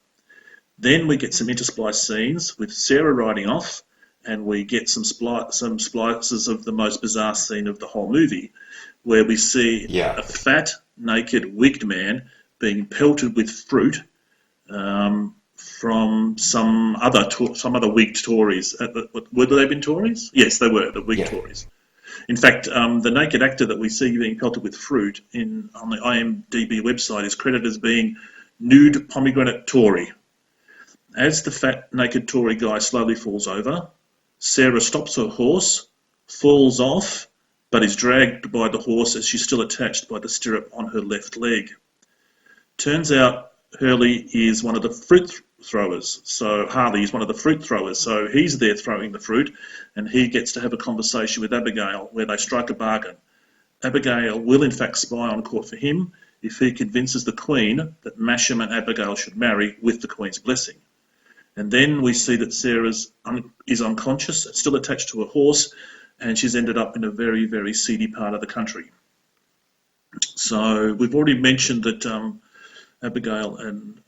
Then we get some interspliced scenes with Sarah riding off, and we get some splices of the most bizarre scene of the whole movie, where we see a fat, naked, wigged man being pelted with fruit from some other wigged Tories. Were they been Tories? Yes, they were, the wigged Tories. In fact, the naked actor that we see being pelted with fruit on the IMDb website is credited as being nude pomegranate Tory. As the fat, naked Tory guy slowly falls over, Sarah stops her horse, falls off, but is dragged by the horse as she's still attached by the stirrup on her left leg. Turns out Harley is one of the fruit throwers. So he's there throwing the fruit, and he gets to have a conversation with Abigail where they strike a bargain. Abigail will in fact spy on court for him if he convinces the Queen that Masham and Abigail should marry with the Queen's blessing. And then we see that Sarah is unconscious, still attached to a horse, and she's ended up in a very, very seedy part of the country. So we've already mentioned that Abigail and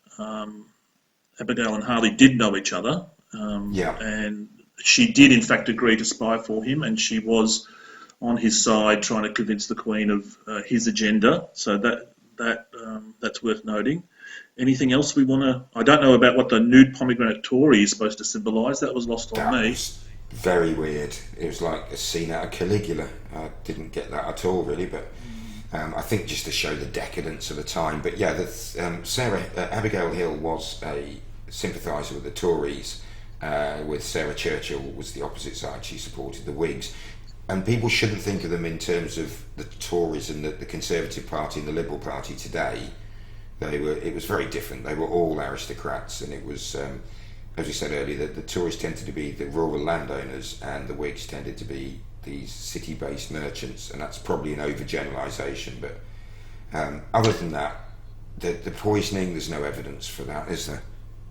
Harley did know each other, and she did in fact agree to spy for him, and she was on his side trying to convince the Queen of his agenda. So that's worth noting. Anything else we want to... I don't know about what the nude pomegranate Tory is supposed to symbolise. That was lost on me. Was very weird. It was like a scene out of Caligula. I didn't get that at all, really, but I think just to show the decadence of the time. But yeah, Abigail Hill was a sympathiser with the Tories, with Sarah Churchill was the opposite side. She supported the Whigs. And people shouldn't think of them in terms of the Tories and the Conservative Party and the Liberal Party today. It was very different. They were all aristocrats, and it was, as we said earlier, the Tories tended to be the rural landowners, and the Whigs tended to be these city-based merchants, and that's probably an overgeneralisation. But other than that, the poisoning, there's no evidence for that, is there?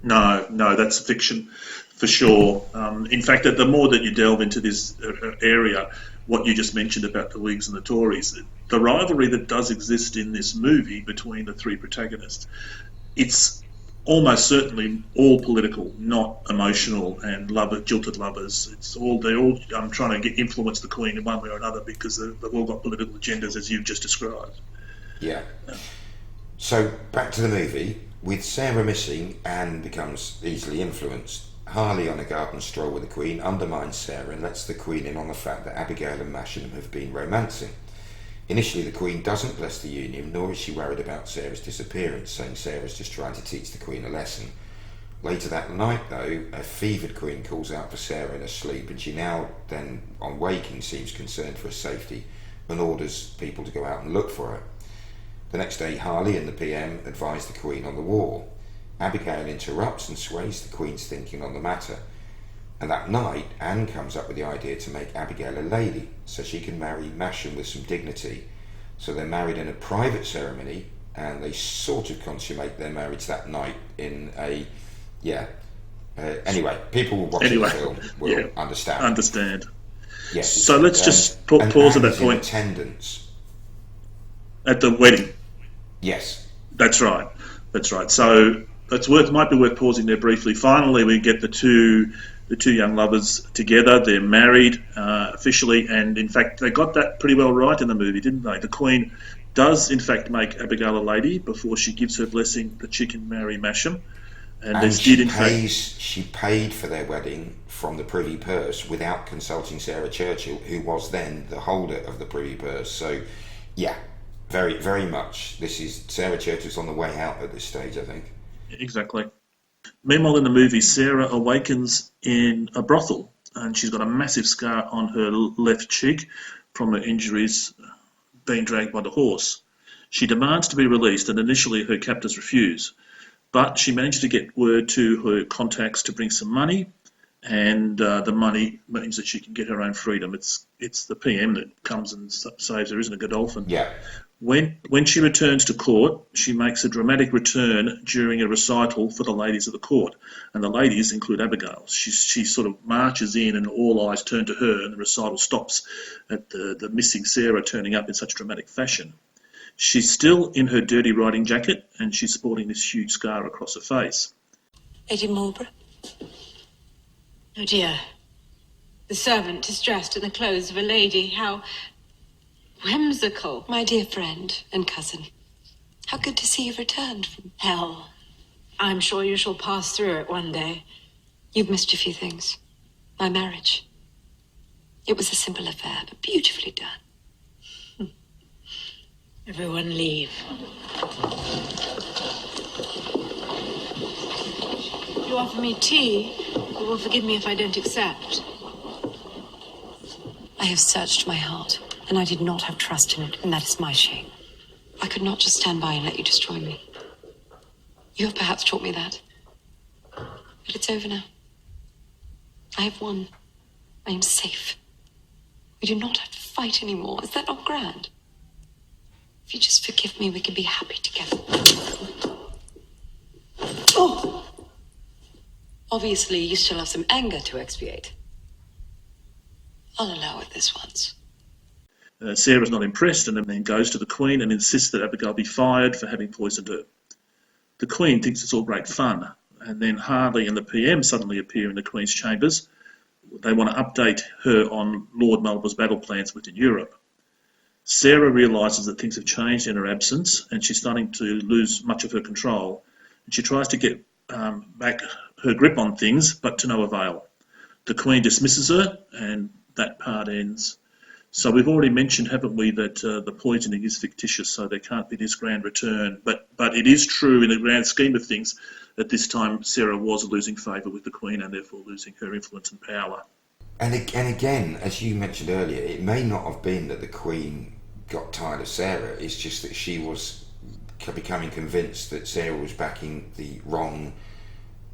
No, that's fiction for sure. In fact, the more that you delve into this area, what you just mentioned about the Whigs and the Tories, the rivalry that does exist in this movie between the three protagonists, it's almost certainly all political, not emotional and jilted lovers. They're all trying to influence the Queen in one way or another because they've all got political agendas, as you've just described. Yeah. So back to the movie. With Sarah missing, Anne becomes easily influenced. Harley, on a garden stroll with the Queen, undermines Sarah and lets the Queen in on the fact that Abigail and Masham have been romancing. Initially, the Queen doesn't bless the union, nor is she worried about Sarah's disappearance, saying Sarah's just trying to teach the Queen a lesson. Later that night, though, a fevered Queen calls out for Sarah in her sleep, and she now, then, on waking, seems concerned for her safety and orders people to go out and look for her. The next day, Harley and the PM advise the Queen on the war. Abigail interrupts and sways the Queen's thinking on the matter. And that night, Anne comes up with the idea to make Abigail a lady so she can marry Masham with some dignity. So they're married in a private ceremony, and they sort of consummate their marriage that night in a... anyway, people watching the film will understand. Yes. So let's just pause at that point. Attendance. At the wedding. Yes. That's right. So might be worth pausing there briefly. Finally, we get the two young lovers together. They're married officially, and in fact, they got that pretty well right in the movie, didn't they? The Queen does, in fact, make Abigail a lady before she gives her blessing that she can marry Masham. And she paid for their wedding from the privy purse without consulting Sarah Churchill, who was then the holder of the privy purse. So, yeah, very, very much. This is Sarah Churchill's on the way out at this stage, I think. Exactly. Meanwhile, in the movie, Sarah awakens in a brothel, and she's got a massive scar on her left cheek from her injuries being dragged by the horse. She demands to be released, and initially her captors refuse, but she managed to get word to her contacts to bring some money, and the money means that she can get her own freedom. It's the PM that comes and saves her, isn't it, Godolphin? Yeah. When she returns to court, she makes a dramatic return during a recital for the ladies of the court, and the ladies include Abigail. She sort of marches in, and all eyes turn to her, and the recital stops at the missing Sarah turning up in such dramatic fashion. She's still in her dirty riding jacket, and she's sporting this huge scar across her face. Lady Marlborough? Oh dear. The servant is dressed in the clothes of a lady. How whimsical. My dear friend and cousin, how good to see you've returned from Hell. I'm sure you shall pass through it one day. You've missed a few things. My marriage. It was a simple affair, but beautifully done. Everyone leave. You offer me tea, you will forgive me if I don't accept. I have searched my heart, and I did not have trust in it, and that is my shame. I could not just stand by and let you destroy me. You have perhaps taught me that. But it's over now. I have won. I am safe. We do not have to fight anymore. Is that not grand? If you just forgive me, we can be happy together. Oh! Obviously, you still have some anger to expiate. I'll allow it this once. Sarah's not impressed and then goes to the Queen and insists that Abigail be fired for having poisoned her. The Queen thinks it's all great fun, and then Harley and the PM suddenly appear in the Queen's chambers. They want to update her on Lord Marlborough's battle plans within Europe. Sarah realises that things have changed in her absence, and she's starting to lose much of her control. And she tries to get back her grip on things, but to no avail. The Queen dismisses her, and that part ends. So we've already mentioned, haven't we, that the poisoning is fictitious, so there can't be this grand return. But it is true in the grand scheme of things at this time Sarah was losing favour with the Queen and therefore losing her influence and power. And again, as you mentioned earlier, it may not have been that the Queen got tired of Sarah, it's just that she was becoming convinced that Sarah was backing the wrong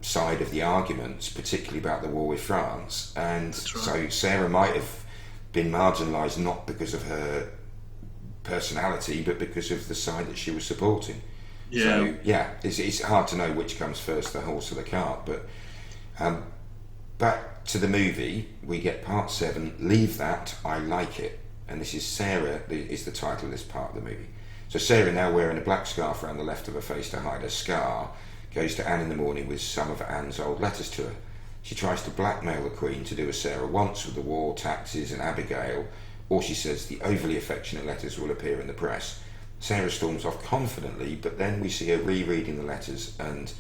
side of the arguments, particularly about the war with France. And so Sarah might have been marginalised not because of her personality, but because of the side that she was supporting. Yeah. So, yeah, it's hard to know which comes first, the horse or the cart. But back to the movie, we get part 7, Leave That, I Like It. And this is Sarah, is the title of this part of the movie. So Sarah, now wearing a black scarf around the left of her face to hide her scar, goes to Anne in the morning with some of Anne's old letters to her. She tries to blackmail the Queen to do as Sarah wants with the war, taxes and Abigail, or she says the overly affectionate letters will appear in the press. Sarah storms off confidently, but then we see her rereading the letters and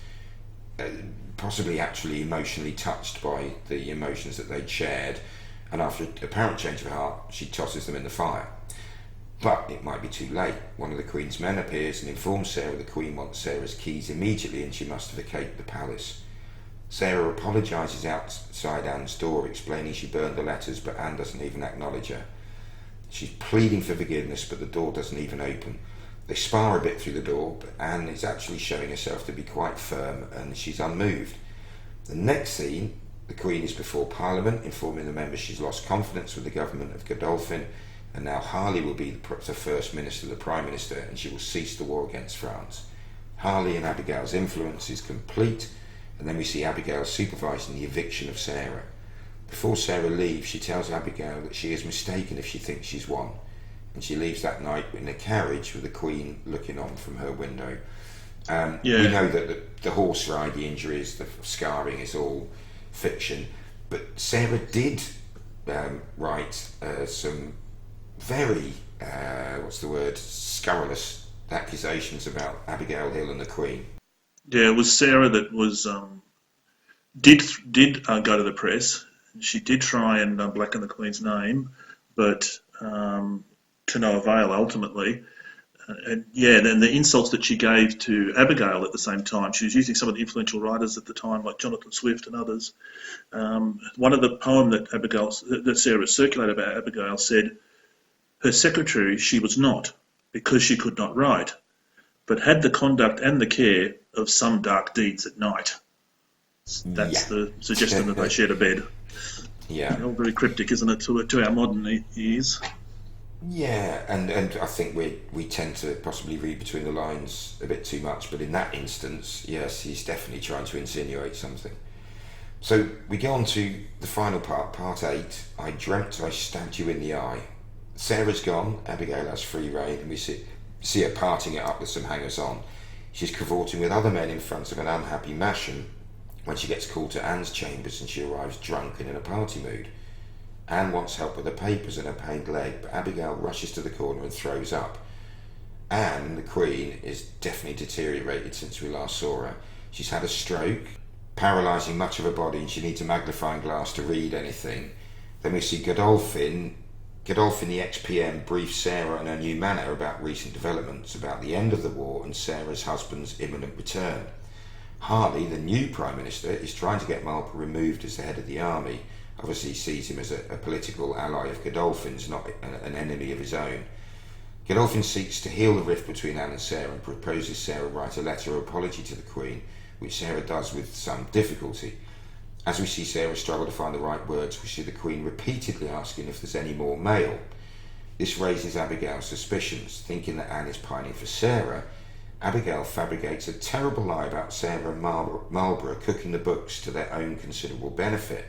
possibly actually emotionally touched by the emotions that they'd shared, and after an apparent change of heart, she tosses them in the fire. But it might be too late. One of the Queen's men appears and informs Sarah the Queen wants Sarah's keys immediately and she must vacate the palace. Sarah apologises outside Anne's door, explaining she burned the letters, but Anne doesn't even acknowledge her. She's pleading for forgiveness, but the door doesn't even open. They spar a bit through the door, but Anne is actually showing herself to be quite firm and she's unmoved. The next scene, the Queen is before Parliament, informing the members she's lost confidence with the government of Godolphin, and now Harley will be the First Minister, the Prime Minister, and she will cease the war against France. Harley and Abigail's influence is complete, and then we see Abigail supervising the eviction of Sarah. Before Sarah leaves, she tells Abigail that she is mistaken if she thinks she's won, and she leaves that night in a carriage with the Queen looking on from her window. We know that the horse ride, the injuries, the scarring is all fiction, but Sarah did write some very, scurrilous accusations about Abigail Hill and the Queen. Yeah, it was Sarah that was did go to the press. She did try and blacken the Queen's name, but to no avail ultimately. And then the insults that she gave to Abigail at the same time, she was using some of the influential writers at the time, like Jonathan Swift and others. One of the poem that Sarah circulated about Abigail said, her secretary she was not, because she could not write, but had the conduct and the care of some dark deeds at night. That's the suggestion that they shared a bed. Yeah. All very cryptic, isn't it, to our modern ears? Yeah, and I think we tend to possibly read between the lines a bit too much, but in that instance, yes, he's definitely trying to insinuate something. So we go on to the final part, part 8. I dreamt I stabbed you in the eye. Sarah's gone, Abigail has free rein, and we see her parting it up with some hangers-on. She's cavorting with other men in front of an unhappy Masham when she gets called to Anne's chambers and she arrives drunk and in a party mood. Anne wants help with the papers and her pained leg, but Abigail rushes to the corner and throws up. Anne, the Queen, is definitely deteriorated since we last saw her. She's had a stroke, paralysing much of her body, and she needs a magnifying glass to read anything. Then we see Godolphin. Godolphin, the ex-PM, briefs Sarah and her new manor about recent developments, about the end of the war and Sarah's husband's imminent return. Harley, the new Prime Minister, is trying to get Marlborough removed as the head of the army. Obviously he sees him as a political ally of Godolphin's, not an enemy of his own. Godolphin seeks to heal the rift between Anne and Sarah and proposes Sarah write a letter of apology to the Queen, which Sarah does with some difficulty. As we see Sarah struggle to find the right words, we see the Queen repeatedly asking if there's any more mail. This raises Abigail's suspicions. Thinking that Anne is pining for Sarah, Abigail fabricates a terrible lie about Sarah and Marlborough cooking the books to their own considerable benefit.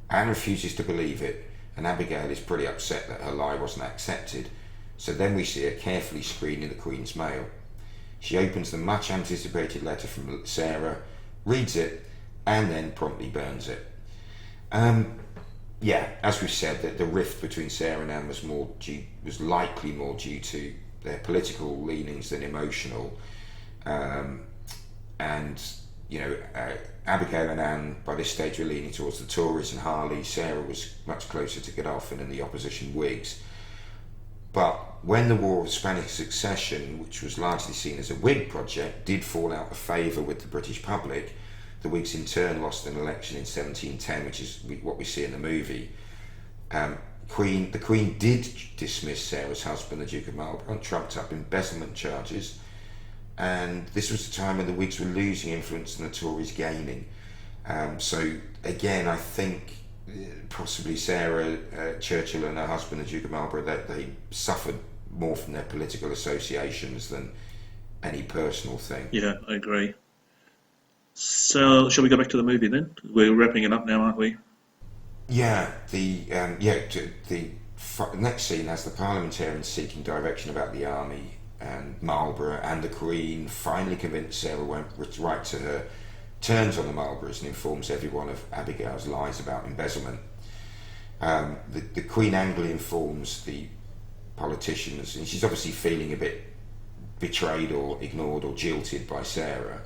Anne refuses to believe it, and Abigail is pretty upset that her lie wasn't accepted, so then we see her carefully screening the Queen's mail. She opens the much anticipated letter from Sarah, reads it, and then promptly burns it. As we've said, the rift between Sarah and Anne was likely more due to their political leanings than emotional. Abigail and Anne by this stage were leaning towards the Tories and Harley. Sarah was much closer to Godolphin and the opposition Whigs. But when the War of Spanish Succession, which was largely seen as a Whig project, did fall out of favour with the British public, the Whigs in turn lost an election in 1710, which is what we see in the movie. The Queen did dismiss Sarah's husband, the Duke of Marlborough, on trumped up embezzlement charges, and this was the time when the Whigs were losing influence and the Tories gaining. So again, I think possibly Sarah Churchill and her husband, the Duke of Marlborough, they suffered more from their political associations than any personal thing. Yeah, I agree. So, shall we go back to the movie then? We're wrapping it up now, aren't we? Yeah, the next scene has the parliamentarians seeking direction about the army, and Marlborough and the Queen finally convince Sarah won't write to her, turns on the Marlboroughs and informs everyone of Abigail's lies about embezzlement. The Queen angrily informs the politicians, and she's obviously feeling a bit betrayed or ignored or jilted by Sarah.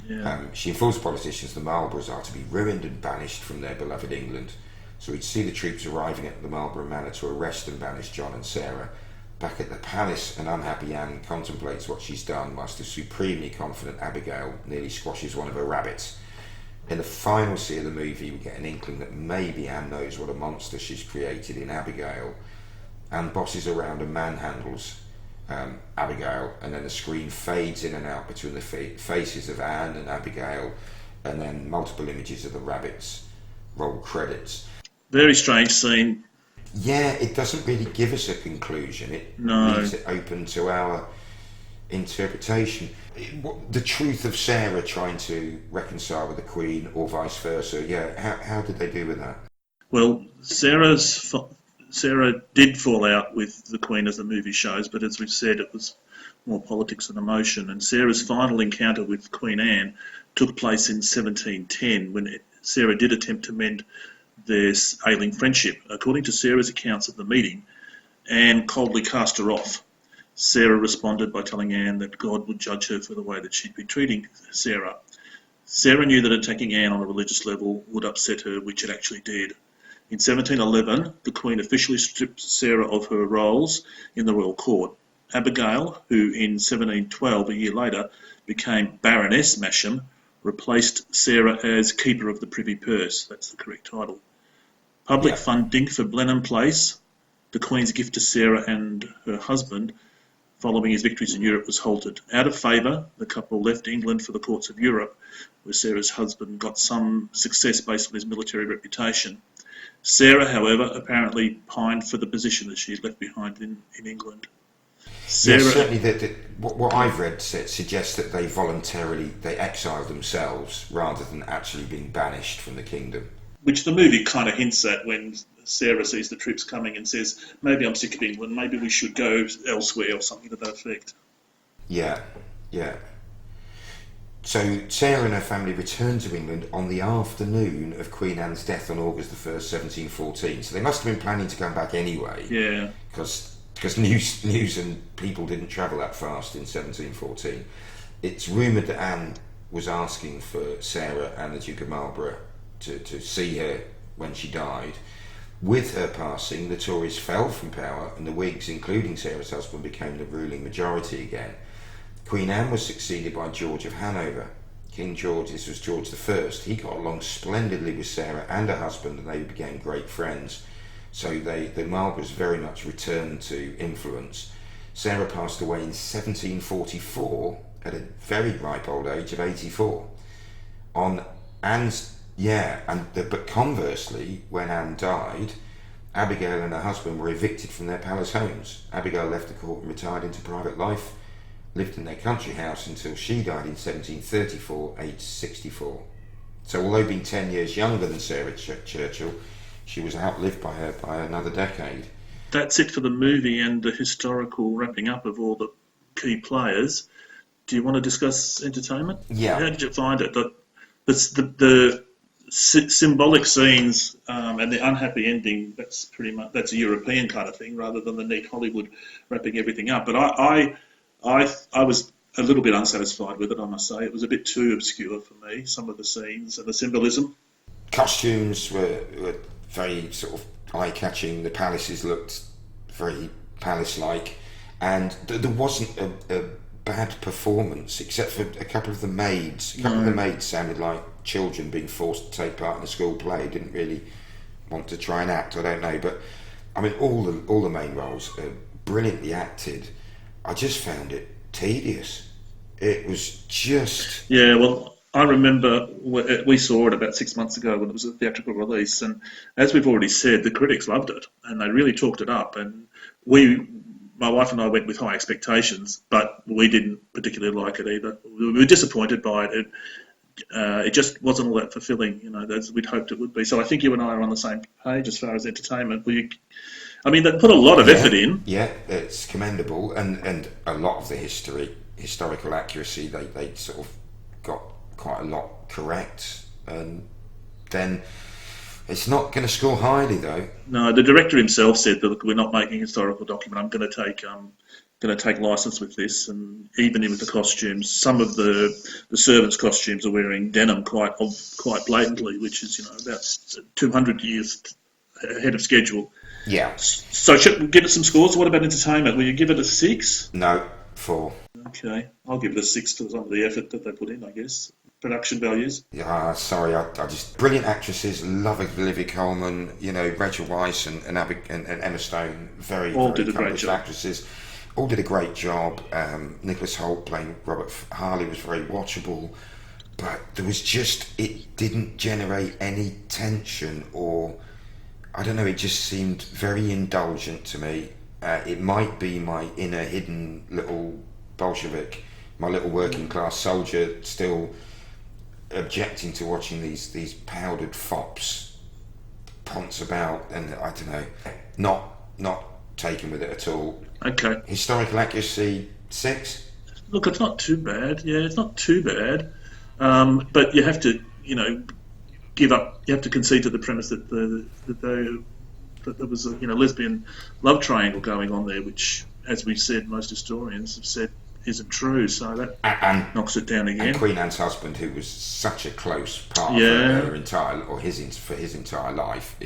Yeah. She informs politicians the Marlboroughs are to be ruined and banished from their beloved England. So we'd see the troops arriving at the Marlborough Manor to arrest and banish John and Sarah. Back at the palace, an unhappy Anne contemplates what she's done, whilst a supremely confident Abigail nearly squashes one of her rabbits. In the final scene of the movie, we get an inkling that maybe Anne knows what a monster she's created in Abigail. Anne bosses around and manhandles Abigail, and then the screen fades in and out between the faces of Anne and Abigail, and then multiple images of the rabbits. Roll credits. Very strange scene. Yeah, it doesn't really give us a conclusion. It leaves it open to our interpretation. The truth of Sarah trying to reconcile with the Queen, or vice versa. Yeah, how did they do with that? Well, Sarah did fall out with the Queen, as the movie shows, but as we've said, it was more politics than emotion. And Sarah's final encounter with Queen Anne took place in 1710, when Sarah did attempt to mend their ailing friendship. According to Sarah's accounts of the meeting, Anne coldly cast her off. Sarah responded by telling Anne that God would judge her for the way that she'd been treating Sarah. Sarah knew that attacking Anne on a religious level would upset her, which it actually did. In 1711, the Queen officially stripped Sarah of her roles in the royal court. Abigail, who in 1712, a year later, became Baroness Masham, replaced Sarah as Keeper of the Privy Purse. That's the correct title. Public funding for Blenheim Place, the Queen's gift to Sarah and her husband, following his victories in Europe, was halted. Out of favour, the couple left England for the courts of Europe, where Sarah's husband got some success based on his military reputation. Sarah, however, apparently pined for the position that she had left behind in England. Sarah, Yes, certainly. What I've read suggests that they exiled themselves rather than actually being banished from the kingdom. which the movie kind of hints at when Sarah sees the troops coming and says, maybe I'm sick of England, maybe we should go elsewhere or something to that effect. Yeah, yeah. So Sarah and her family returned to England on the afternoon of Queen Anne's death on August the 1st, 1714. So they must have been planning to come back anyway. Yeah. Because news and people didn't travel that fast in 1714. It's rumoured that Anne was asking for Sarah and the Duke of Marlborough to see her when she died. With her passing, the Tories fell from power and the Whigs, including Sarah's husband, became the ruling majority again. Queen Anne was succeeded by George of Hanover. King George, this was George I, he got along splendidly with Sarah and her husband, and they became great friends. So the Marlboroughs very much returned to influence. Sarah passed away in 1744 at a very ripe old age of 84. On Anne's, but conversely, when Anne died, Abigail and her husband were evicted from their palace homes. Abigail left the court and retired into private life, lived in their country house until she died in 1734, aged 64. So although being 10 years younger than Sarah Churchill, she was outlived by another decade. That's it for the movie and the historical wrapping up of all the key players. Do you want to discuss entertainment? Yeah. How did you find it? The symbolic scenes and the unhappy ending, that's a European kind of thing rather than the neat Hollywood wrapping everything up. But I was a little bit unsatisfied with it, I must say. It was a bit too obscure for me, some of the scenes and the symbolism. Costumes were very sort of eye-catching. The palaces looked very palace-like, and there wasn't a bad performance except for a couple of the maids. A couple of the maids sounded like children being forced to take part in a school play. Didn't really want to try and act. I don't know, but I mean, all the main roles are brilliantly acted. I just found it tedious. It was just... Yeah, well, I remember we saw it about 6 months ago when it was a theatrical release, and as we've already said, the critics loved it, and they really talked it up, and my wife and I went with high expectations, but we didn't particularly like it either. We were disappointed by it. It just wasn't all that fulfilling, as we'd hoped it would be. So I think you and I are on the same page as far as entertainment. They put a lot of effort in. Yeah, it's commendable, and a lot of the historical accuracy, they sort of got quite a lot correct, and then it's not going to score highly though. No, the director himself said that, look, we're not making a historical document. I'm going to take license with this, and even with the costumes, some of the servants' costumes are wearing denim quite blatantly, which is about 200 years ahead of schedule. Yeah. So should we give it some scores? What about entertainment? Will you give it a 6? No, 4. Okay, I'll give it a 6 to some of the effort that they put in, I guess. Production values. Yeah, sorry, I just brilliant actresses. Love Olivia Coleman, Rachel Weisz and Emma Stone. Very Did a great job. Actresses. All did a great job. Nicholas Hoult playing Robert Harley was very watchable, but it didn't generate any tension, or I don't know. It just seemed very indulgent to me. It might be my inner hidden little Bolshevik, my little working class soldier, still objecting to watching these powdered fops ponce about, and I don't know, not taken with it at all. Okay. Historical accuracy, 6. Look, it's not too bad. Yeah, it's not too bad. But you have to, give up. You have to concede to the premise that there was a lesbian love triangle going on there, which, as we've said, most historians have said isn't true. So that knocks it down again. And Queen Anne's husband, who was such a close part of her entire, or his entire life,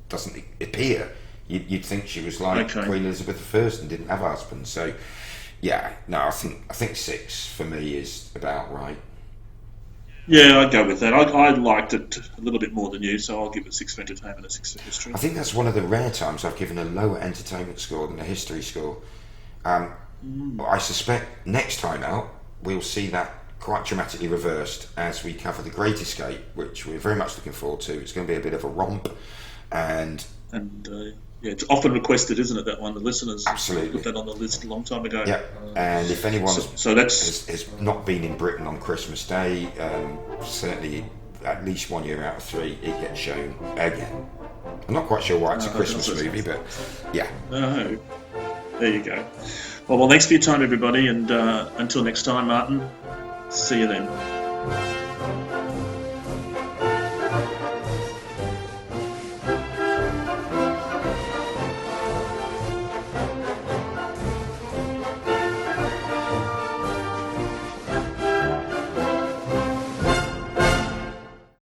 doesn't appear. You'd think she was like Queen Elizabeth I and didn't have a husband. So, yeah, no, I think 6 for me is about right. Yeah, I'd go with that. I liked it a little bit more than you, so I'll give it 6 for entertainment and 6 for history. I think that's one of the rare times I've given a lower entertainment score than a history score. I suspect next time out we'll see that quite dramatically reversed as we cover The Great Escape, which we're very much looking forward to. It's going to be a bit of a romp. And it's often requested, isn't it, that one? The listeners absolutely put that on the list a long time ago. Yeah, and if anyone has not been in Britain on Christmas Day, certainly at least 1 year out of 3, it gets shown again. I'm not quite sure why it's a Christmas movie, but yeah. Oh, there you go. Well, thanks for your time, everybody, and until next time, Martin, see you then.